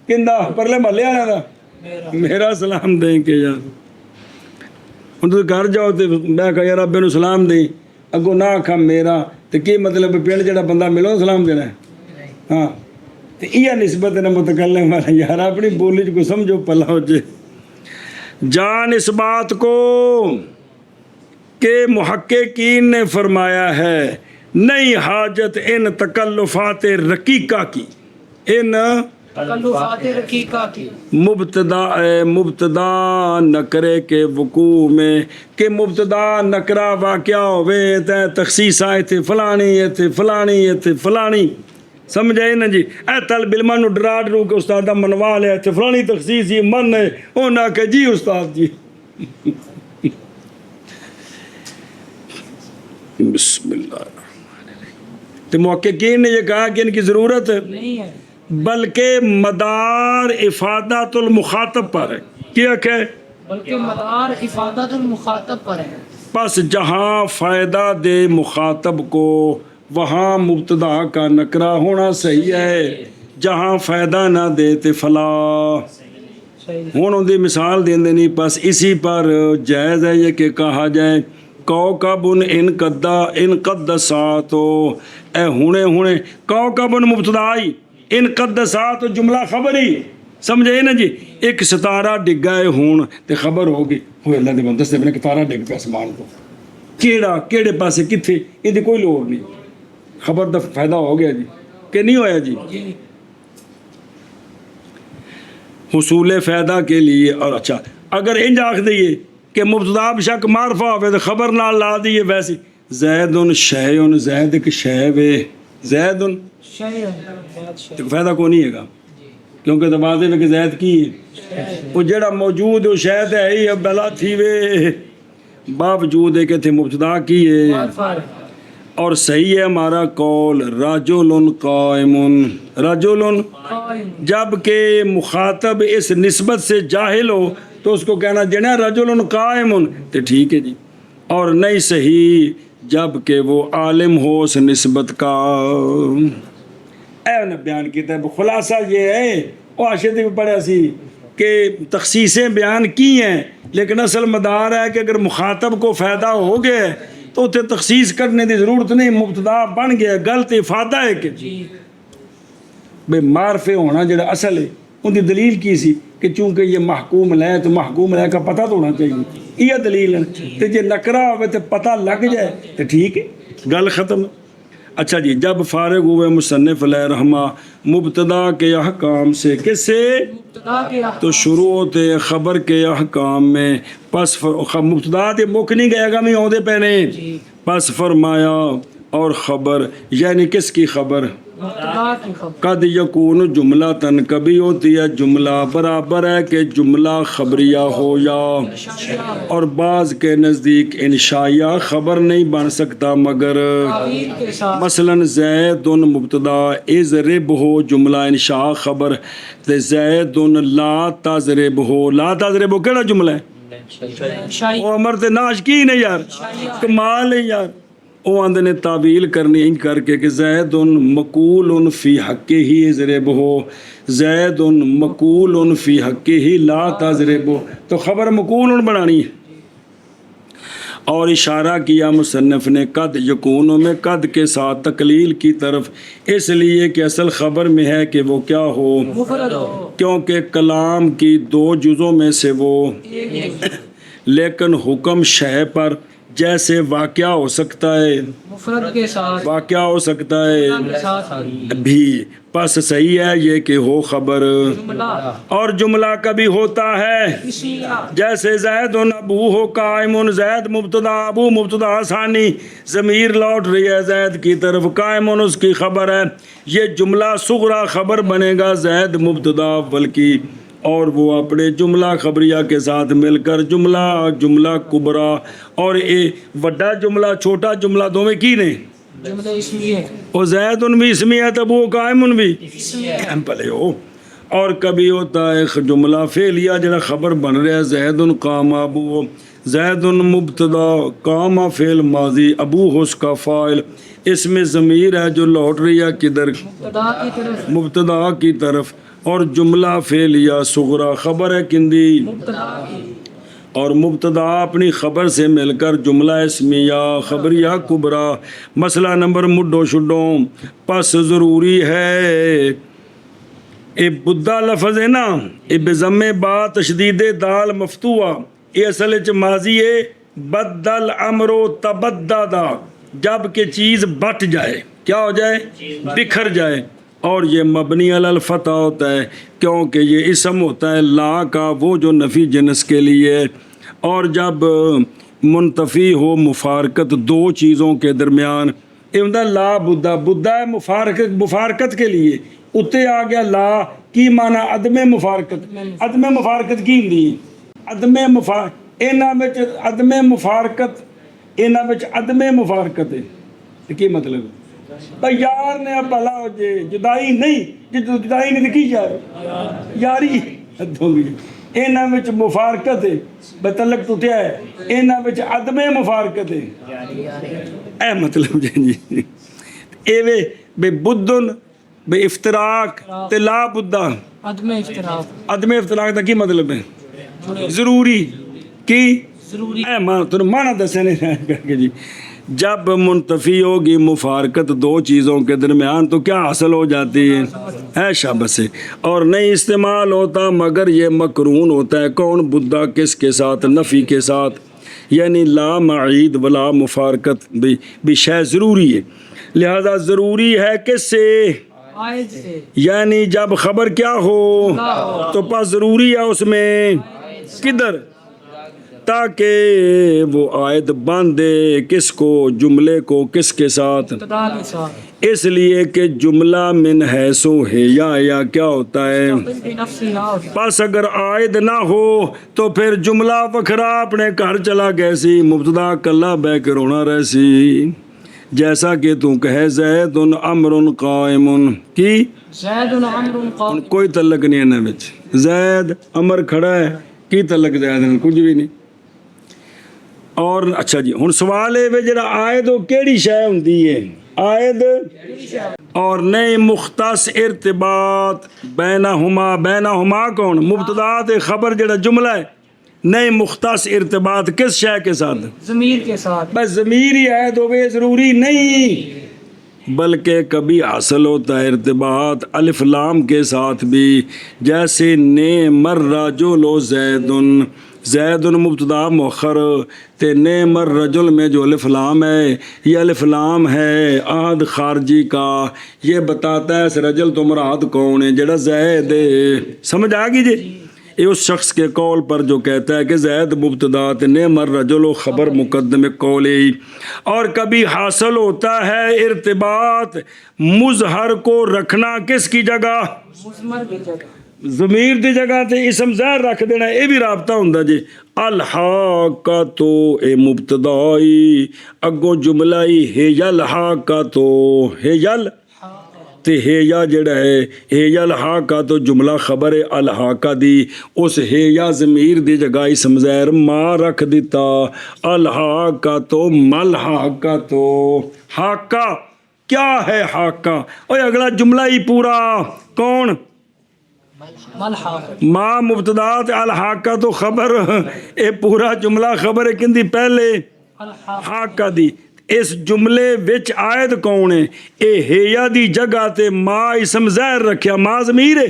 کندہ پرلے محلے آنا دا میرا سلام دیں کہ یار ہوں تو گھر جاؤ تو میں کہا یار ابے نو سلام دیں، اگو نہ آکھا میرا، تو کی مطلب پنڈ جڑا بندہ ملو سلام دینا ہے، ہاں تو یہ نسبت ہے نا متکلم والا، یار اپنی بولی کو سمجھو پلا ہو جائے۔ جان اس بات کو کہ محققین نے فرمایا ہے نہیں حاجت ان تکلفات رقیقہ کی، ان تکلفات رقیقہ کی، مبتدا نکرے کے وقوع میں، کہ مبتدا نکرہ واقعہ ہوئے تے تخصیص آئے تھے فلانی یہ تھے فلانی یہ تھے فلانی، سمجھے نا جی، اے طالب علماں نو ڈرا ڈرو کے استاد منوا لے تھے فلانی تخصیص یہ من ہے، او نہ کہ جی استاد جی بسم اللہ الرحمن الرحیم۔ تو محققین نے یہ کہا کہ ان کی ضرورت نہیں ہے، بلکہ مدار افادت المخاطب پر ہے، کیا کہ بلکہ مدار افادت المخاطب پر ہے، پس جہاں فائدہ دے مخاطب کو وہاں مبتدا کا نکرہ ہونا صحیح ہے، جہاں فائدہ نہ دے تے فلا، صحیح، ہوں ان دی مثال دین دینی، پس اسی پر جائز ہے یہ کہ کہا جائے کوکبن ان قدساتو، اے ہونے کوکبن مبتدائی، ان قدساتو جملہ خبری، سمجھے نا جی، ایک ستارہ ڈگ گئے ہون تے خبر ہوگی ہوئے اللہ دے بندے سے بنے کہ تارہ ڈگ پہ اسمان کو، کیڑے پاسے کتھے، ان دی کوئی لوڑ نہیں، خبر دا فائدہ ہو گیا جی کہ نہیں ہویا جی، حصول فائدہ کے لیے۔ اور اچھا اگر انج آکھ دئیے کہ مبتدا بشک معرفہ ہوئے تو خبر نال لا دیئے، ویسے زیدن شیعن، زید ایک شے وے، زیدن تو فائدہ کو نہیں ہے گا، کیونکہ تو واضح ہے کہ زید کی ہے، وہ جڑا موجود ہے شاید ہے ہی اب بلا تھی وے، باوجود ہے کہ تھے مبتدا کی ہے۔ اور صحیح ہے ہمارا قول رجل قائم، رجل، جب کہ مخاطب اس نسبت سے جاہل ہو تو اس کو کہنا جنا رجل قائم، تو ٹھیک ہے جی، اور نہیں صحیح جب کہ وہ عالم ہو اس نسبت کا۔ اے انہیں بیان کیتا ہے، خلاصہ یہ ہے وہ عاشدی بھی پڑھا سی کہ تخصیصیں بیان کی ہیں، لیکن اصل مدار ہے کہ اگر مخاطب کو فائدہ ہو گیا تو اسے تخصیص کرنے کی ضرورت نہیں، مبتدا بن گیا، غلط افادہ ہے کہ بے معرفے ہونا جڑا اصل ہے، ان کی دلیل کی سی کہ چونکہ یہ محکوم لے تو محکوم لے کا پتہ تو ہونا چاہیے، یہ دلیل ہے، تو جے نکرہ ہوئے تو پتہ لگ جائے تو ٹھیک ہے، گل ختم۔ اچھا جی، جب فارغ ہوئے مصنف علیہ رحمہ مبتدا کے احکام سے، کس سے؟ تو شروع ہوتے خبر کے احکام میں، پس مبتدا دے مک نہیں گئے گا میں ہوندے پہنے، پس فرمایا اور خبر، یعنی کس کی خبر؟ مبتدا کی خبر قد یکون جملہ تن کبھی ہوتی ہے جملہ برابر ہے کہ جملہ خبریہ ہو یا، اور بعض کے نزدیک انشائیہ خبر نہیں بن سکتا مگر تعویل کے ساتھ مثلا زید مبتدا اضرب ہو جملہ انشاء خبر، تے زید لا تضرب ہو، لا تضرب ہو کیڑا جملہ ہے؟ شاہی وہ امر تے ناشکی نے یار، کمال ہے یار۔ وہ آندے نے تعویل کرنی ان کر کے کہ زید مقول فی حق ہی اضرب ہو، زید مقول فی حق ہی لا تضرب ہو، تو خبر مقول بنانی ہے۔ اور اشارہ کیا مصنف نے قد یکونوں میں قد کے ساتھ تقلیل کی طرف، اس لیے کہ اصل خبر میں ہے کہ وہ کیا ہو، مفرد ہو، کیونکہ کلام کی دو جزوں میں سے وہ، لیکن حکم شے پر جیسے واقعہ ہو سکتا ہے، مفرد کے ساتھ واقعہ ہو سکتا ہے کے ساتھ بھی، پس صحیح ہے یہ کہ ہو خبر، جملہ اور جملہ کبھی ہوتا ہے اسمیہ جیسے زید ابو ہو قائم، زید مبتدا ابو مبتدا ثانی، ضمیر لوٹ رہی ہے زید کی طرف، قائم اس کی خبر ہے، یہ جملہ صغرا خبر بنے گا زید مبتدا اول کی، اور وہ اپنے جملہ خبریہ کے ساتھ مل کر جملہ کبرا، اور اے وڈا جملہ چھوٹا جملہ دونوں کی نے، جملہ اسمیہ اور زید بھی اسمی ہے تب وہ قائم بھی اسمیہ پلے ہو، اور کبھی ہوتا ہے جملہ فعلیہ جڑا خبر بن رہا ہے زید قام ابو، زید مبتدا قام فعل ماضی، ابو ہو اس کا فاعل، اس میں ضمیر ہے جو لوٹ رہی ہے کدھر، مبتدا کی طرف مبتدا کی طرف، اور جملہ فعلیہ صغرا خبر ہے کندی، مبتدا کی اور مبتدا اپنی خبر سے مل کر جملہ اسمیہ خبریہ کبرا۔ مسئلہ نمبر مڈو شڈوں، پس ضروری ہے اے بدہ لفظ ہے نا، اے بضم با تشدید دال مفتوحہ، یہ اصل چ ماضی ہے بدل امر و تبددا، جب کہ چیز بٹ جائے، کیا ہو جائے، بکھر جائے، اور یہ مبنی علی الفتح ہوتا ہے کیونکہ یہ اسم ہوتا ہے لا کا، وہ جو نفی جنس کے لیے، اور جب منتفی ہو مفارقت دو چیزوں کے درمیان، یہ ہوتا ہے لا بدہ، بدہ ہے مفارقت کے لیے، اتنے آ گیا لا کی معنی عدم مفارقت، عدم مفارقت کی ہوندی ہے، عدم مفارقت عدم مفارقت ہے، کی مطلب ہے بھائی یار نے اب بھلا ہو جائے، جدائی نہیں، جدائی نہیں تو کی یاری ہوں گی، اینا وچ مفارقت ہے، بتلق ٹوٹیا ہے، اینا وچ عدم مفارقت ہے، اے مطلب جی ایوے بے بدن بے افتراق تے لا بدہ، عدم افتراق عدم افتراق دا کی مطلب ہے ضروری کی ضروری اے معنی دسنے کر کے جی، جب منتفی ہوگی مفارقت دو چیزوں کے درمیان تو کیا حاصل ہو جاتی ہے شابت سے، اور نہیں استعمال ہوتا مگر یہ مقرون ہوتا ہے کون، بدہ کس کے ساتھ، نفی کے ساتھ، یعنی لا معید ولا مفارقت بھی شے ضروری ہے، لہذا ضروری ہے کس سے، عائد سے، یعنی جب خبر کیا ہو تو پس ضروری ہے اس میں کدھر، تاکہ وہ عائد باندھے کس کو، جملے کو کس کے ساتھ، مبتدا کے ساتھ، اس لیے کہ جملہ من حیث ہے یا کیا ہوتا ہے، نفسی نہ ہو، پس اگر عائد نہ ہو تو پھر جملہ وکھرا اپنے گھر چلا گیسی، مبتدا کلا بہ کے رونا رہسی، جیسا کہ تو کہے زید امر قائم، کی زید عمر قائم، کوئی تعلق نہیں ہے وچ، زید امر کھڑا ہے، کی تعلق زید نال کچھ بھی نہیں، اور اچھا جی ہن سوال ہے جڑا عائد وہ کیڑی شے ہوندی ہے، عائد اور نئے مختص ارتباط بینہما کون، مبتدا تے خبر جڑا جملہ ہے، نئے مختص ارتباط کس شے کے ساتھ، ضمیر کے ساتھ، بس ضمیر ہی عائد ہوئے ضروری نہیں، بلکہ کبھی حاصل ہوتا ہے ارتباط الف لام کے ساتھ بھی، جیسے نعم الرجل زید مبتدا مؤخر، تے نعم الرجل میں جو الف لام ہے، یہ الف لام ہے عہد خارجی کا، یہ بتاتا ہے اس رجل تو مراد کون ہے، جڑا زید ہے، سمجھ آ گئی جی، یہ اس شخص کے قول پر جو کہتا ہے کہ زید مبتدات نعم الرجل و خبر مقدم قول ہی. اور کبھی حاصل ہوتا ہے ارتباط مظہر کو رکھنا کس کی جگہ؟ مضمر کی جگہ. ضمیر دی جگہ تے اسم ظاہر رکھ دینا، یہ بھی رابطہ ہوندا جی. الحاقۃ اے مبتدائی اگوں جملہ ہی ہے الحاقۃ ہے یل تے ہے یا جڑا ہے ہے الحاقۃ تو جملہ خبر الحاقہ دی، اس ہے یا ضمیر دی جگہ اسم ظاہر ما رکھ دیتا. الحاقۃ مل حاقۃ، حاقہ کیا ہے حاقہ؟ اوے اگلا جملہ ہی پورا کون؟ ملحق. ما مبتدات الحاقہ تو خبر، اے پورا جملہ خبر ہے کندی پہلے الحاق. حاقہ دی. اس جملے وچ آیت کون ہے؟ اے ہیا دی جگہ تے ما اسم ظاہر رکھیا، ما ضمیر ہے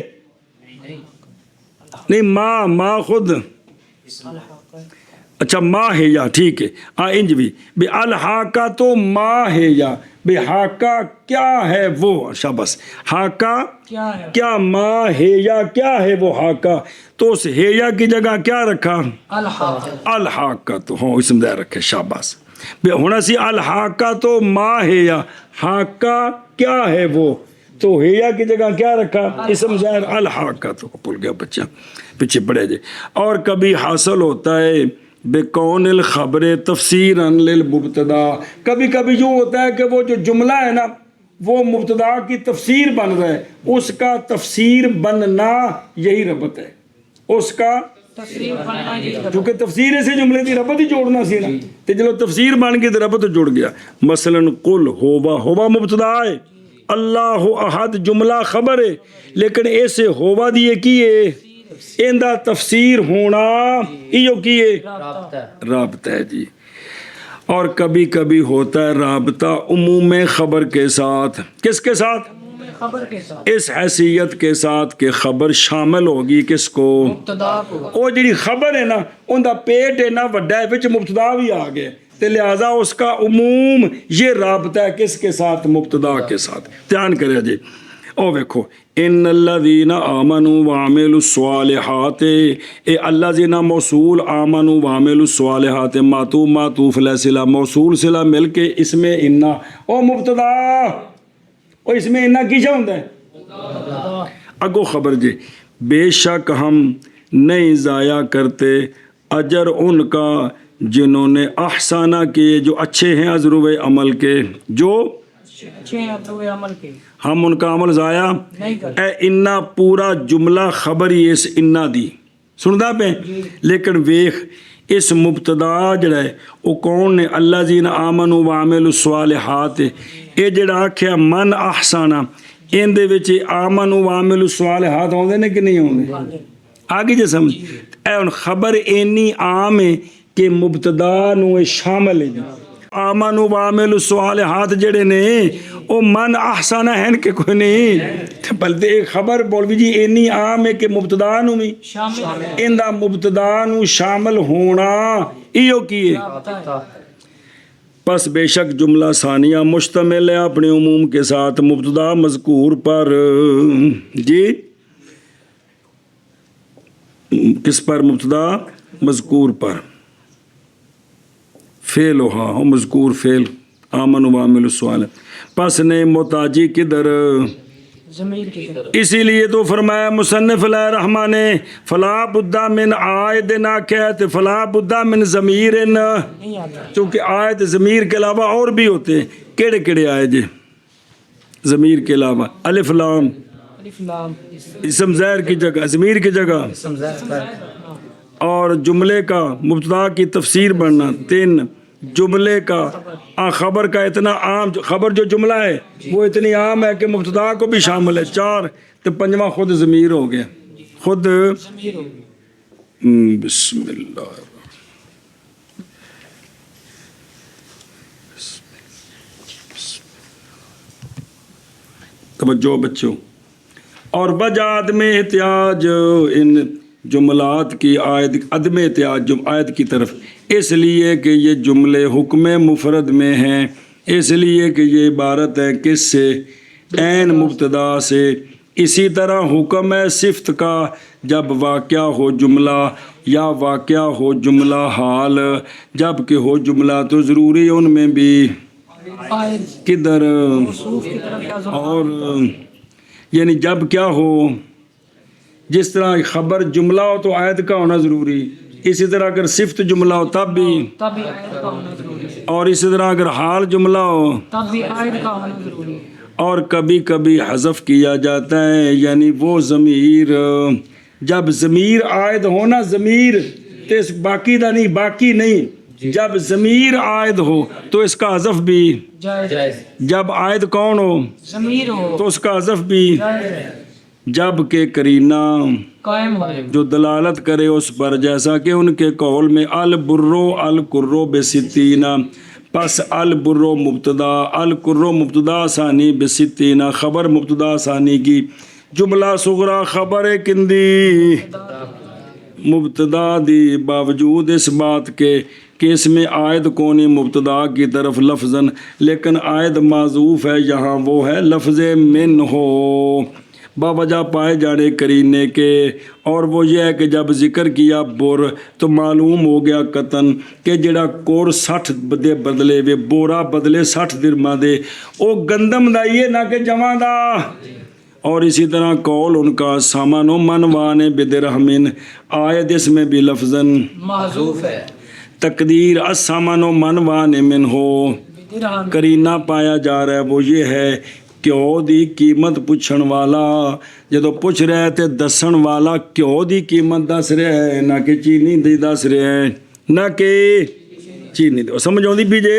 نہیں، ما خود الحاق. اچھا ما ہے یا ٹھیک ہے انج بھی بے الحاقہ تو ما ہے یا بے حاقہ کیا ہے وہ، شاباش. حاقہ کیا ہے؟ کیا ما ہے یا کیا ہے وہ حاقہ، تو اس ہے یا کی جگہ کیا رکھا؟ الحاق. الحاقہ تو ہاں اسم ظاہر رکھے، شاباش. بے ہونا سی الحاقہ تو ما ہے یا، حاقہ کیا ہے وہ، تو ہے یا کی جگہ کیا رکھا؟ اسم ظاہر الحاقہ تو. بھول گیا بچہ، پیچھے پڑے جائے. اور کبھی حاصل ہوتا ہے بے کون الخبر تفسیرا للمبتدا، کبھی کبھی یوں ہوتا ہے کہ وہ جو جملہ ہے نا وہ مبتدا کی تفسیر بن رہا ہے، اس کا تفسیر بننا یہی ربط ہے، اس کا تصریف بننا کی جگہ. کیونکہ تفسیر سے جملے دی ربط ہی جوڑنا سی نا، تے جلو تفسیر بن گئی تو ربط جڑ گیا. مثلا قل ہوا مبتدا ہے، اللہ احد جملہ خبر ہے، لیکن ایسے ہوا دیے کی ہے ایندا تفسیر ہونا ایو کی ہے رابطہ ہے جی. اور کبھی کبھی ہوتا ہے رابطہ عموم خبر کے ساتھ، کس کے ساتھ؟ خبر کے ساتھ. اس حیثیت کے ساتھ کہ خبر شامل ہوگی کس کو؟ مبتدا کو. وہ جڑی خبر ہے نا ان دا پیٹ ہے نا وڈا ہے، وچ مبتدا بھی آ گیا تے لہذا اس کا عموم یہ رابطہ ہے کس کے ساتھ؟ مبتدا کے ساتھ. دھیان کرے جی. او ویکھو ان الذین آمنوا وعملوا الصالحات، اے الذین موصول آمنوا وعملوا الصالحات، معطوف علیہ صلہ، موصول صلہ مل کے اس میں انا، او مبتدا او اس میں انا کیسا ہوندا ہے؟ اگو خبر جی. بے شک ہم نہیں ضائع کرتے اجر ان کا جنہوں نے احسانہ کیے، جو اچھے ہیں ازرو عمل کے، جو اچھے ہیں عمل کے، ہم ان کا عمل ضائع نہیں کرتے. اے انا پورا جملہ خبر ہی اس انا دی سندا پہ، لیکن ویخ اس مبتدا جڑا ہے وہ کون نے؟ اللہ زین آمنوا وعملوا الصالحات. اے جڑا آکھیا من احسانہ، ان دے وچ آمنوا وعملوا الصالحات ہوندے نے کہ نہیں ہوندے؟ آگے جے سمجھ. اے ان خبر اینی عام ہے کہ مبتدا نو شامل ہے. آمنوا وعملوا الصالحات جڑے نے او من احسانہ ہیں کہ کوئی نہیں، بلکہ ایک خبر بولوی جی اینی عام ہے کہ مبتدا نو بھی شامل ہے. ان دا مبتدا نو شامل ہونا ایو کیے. پس بے شک جملہ ثانیہ مشتمل ہے اپنے عموم کے ساتھ مبتدا مذکور پر. جی کس پر؟ مبتدا مذکور پر. فعل ہو مذکور فعل آمن و عامل الصالح. پس نے محتاجی کدھر؟ ضمیر کی طرف. اسی لیے تو فرمایا مصنف علیہ الرحمٰن نے فلا بدا من عائد ناکہت فلا بدا من ضمیر، نہیں آتا. چونکہ عائد ضمیر کے علاوہ اور بھی ہوتے ہیں. کیڑے کیڑے آئے جی ضمیر کے علاوہ؟ الف لام الف لام اسم ظاہر کی جگہ، ضمیر کی جگہ، اور جملے کا مبتدا کی تفسیر بننا. 3 جملے کا خبر کا اتنا عام، خبر جو جملہ ہے وہ اتنی عام ہے کہ مبتدا کو بھی شامل ہے. 4 تو 5واں خود ضمیر ہو گیا، خود. ضمیر ہوگی. بسم اللہ توجہ بچوں. اور بجات میں احتیاج ان جملات کی عدم احتیاج آیت کی طرف، اس لیے کہ یہ جملے حکم مفرد میں ہیں، اس لیے کہ یہ عبارت ہے کس سے؟ عین مبتدا سے. اسی طرح حکم ہے صفت کا جب واقعہ ہو جملہ یا واقعہ ہو جملہ حال، جب کہ ہو جملہ تو ضروری ان میں بھی عائد کدھر موصوف کی طرف یا ضمیر اور یعنی جب کیا ہو، جس طرح خبر جملہ ہو تو عائد کا ہونا ضروری، اسی طرح اگر صفت جملہ ہو تب بھی، تب بھی عائد کا ہونا ضروری ہے، اور اسی طرح اگر حال جملہ ہو تب بھی عائد کا ہونا ضروری ہے۔ اور کبھی کبھی حذف کیا جاتا ہے، یعنی وہ ضمیر جب ضمیر عائد ہونا، ضمیر تو اس باقی دا نہیں، باقی نہیں، جب ضمیر عائد ہو تو اس کا حذف بھی، جائز جب عائد کون ہو ضمیر ہو تو اس کا حذف بھی، جائز ہے، جب کہ قرینہ قائم ہو جو دلالت کرے اس پر، جیسا کہ ان کے قول میں البرو القرو بستینہ، پس البرو مبتدا، القرو مبتدا ثانی بستینہ، خبر مبتدا ثانی کی، جملہ صغرا خبر کندی مبتدا دی، باوجود اس بات کے کہ اس میں عائد کونی مبتدا کی طرف لفظاً، لیکن عائد معذوف ہے، یہاں وہ ہے لفظ من ہو باوجہ پائے جانے کرینے کے، اور وہ یہ ہے کہ جب ذکر کیا بور تو معلوم ہو گیا قطن کہ جڑا کور 60 دے بدلے وے بورا بدلے 60 درما دے، او گندم دا یہ نہ کہ جمع دا۔ اور اسی طرح قول ان کا سامان و منوان بدرہمن، آیت اس میں بھی لفظاً محذوف ہے، تقدیر السامان و منوان من ہو، درہم کرینہ پایا جا رہا ہے وہ یہ ہے کیوں دی قیمت پوچھن والا جدو پوچھ رہا ہے تے دسن والا کیوں دی قیمت دس رہا ہے، نہ کہ چینی دی دس رہا ہے، نہ کہ چینی دی، سمجھ آؤں دی پیجے۔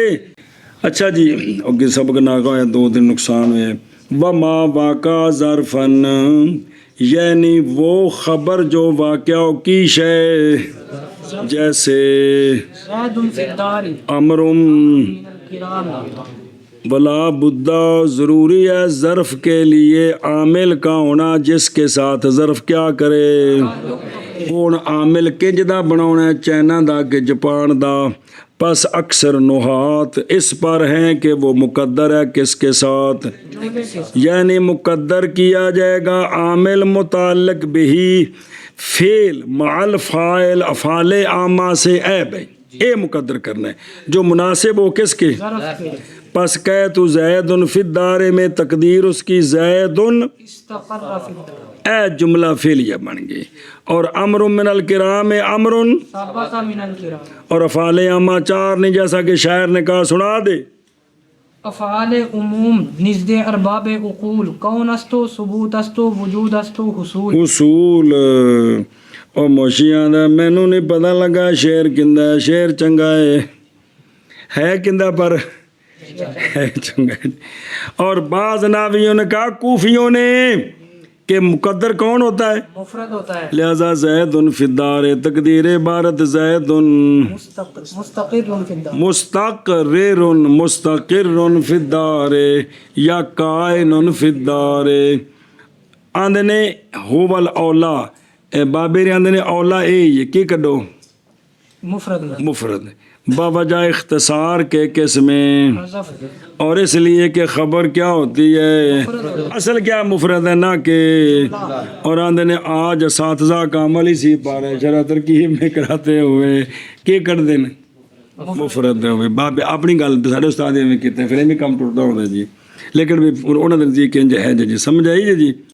اچھا جی اگے سبق ناگا ہویا، 2 دن نقصان ہوئے۔ وما واقع ظرفن، یعنی وہ خبر جو واقعہ کی شے، جیسے زید فی الدار امرم من الکرام، بلا بدہ، ضروری ہے ظرف کے لیے عامل کا ہونا جس کے ساتھ ظرف کیا کرے، ہون عامل کنج دا بناونا ہے، چائنا دا کہ جاپان دا، پس اکثر نحات اس پر ہیں کہ وہ مقدر ہے کس کے ساتھ، یعنی مقدر کیا جائے گا عامل متعلق بہی فعل مع الفاعل افعال عامہ سے عیب ہے، اے مقدر کرنا ہے جو مناسب ہو کس کے، ظرف کے، پس کہہ تو زید فی الدار میں تقدیر اس کی زید استقر فی الدار، اے جملہ فعلیہ بن گئی، اور امر من الکرام امر، ثبت من الکرام، اور افعال عامہ 4 نہیں، جیسا کہ شاعر نے کہا سنا دے، افعال عموم نزد ارباب عقول، کون استو، ثبوت استو، وجود استو، حصول، حصول، اور موشیاں دا مینوں نہیں پتہ لگا شعر کندہ ہے، شعر چنگا ہے کندہ پر ہے چنگا ہے، اور بعض ناویوں نے کہا کوفیوں نے کہ مقدر کون ہوتا ہے، مفرد ہوتا ہے، لہذا زید فی الدار، تقدیر عبارت زید مستقر فی الدار، مستقر فی الدار یا کائن فی الدار، آندھے نے ہو والاولا، بابیری آندھے نے اولا اے یہ کی کڈو مفرد میں مفرد باوجہ اختصار کے کس میں، حذف، اور اس لیے کہ خبر کیا ہوتی ہے، اصل کیا مفرد ہے نہ کہ، اور آندھے نے آج اساتذہ کا عمل اسی پا رہے شرح ترکیب میں کراتے ہوئے کی کر دینا مفرد ہوئے، باب اپنی گل سارے استاد میں کیتے ہیں، پھر یہ بھی کم ٹوٹتا ہوتا جی، لیکن انہوں نے جی کہ ہے جی سمجھ آئی جی۔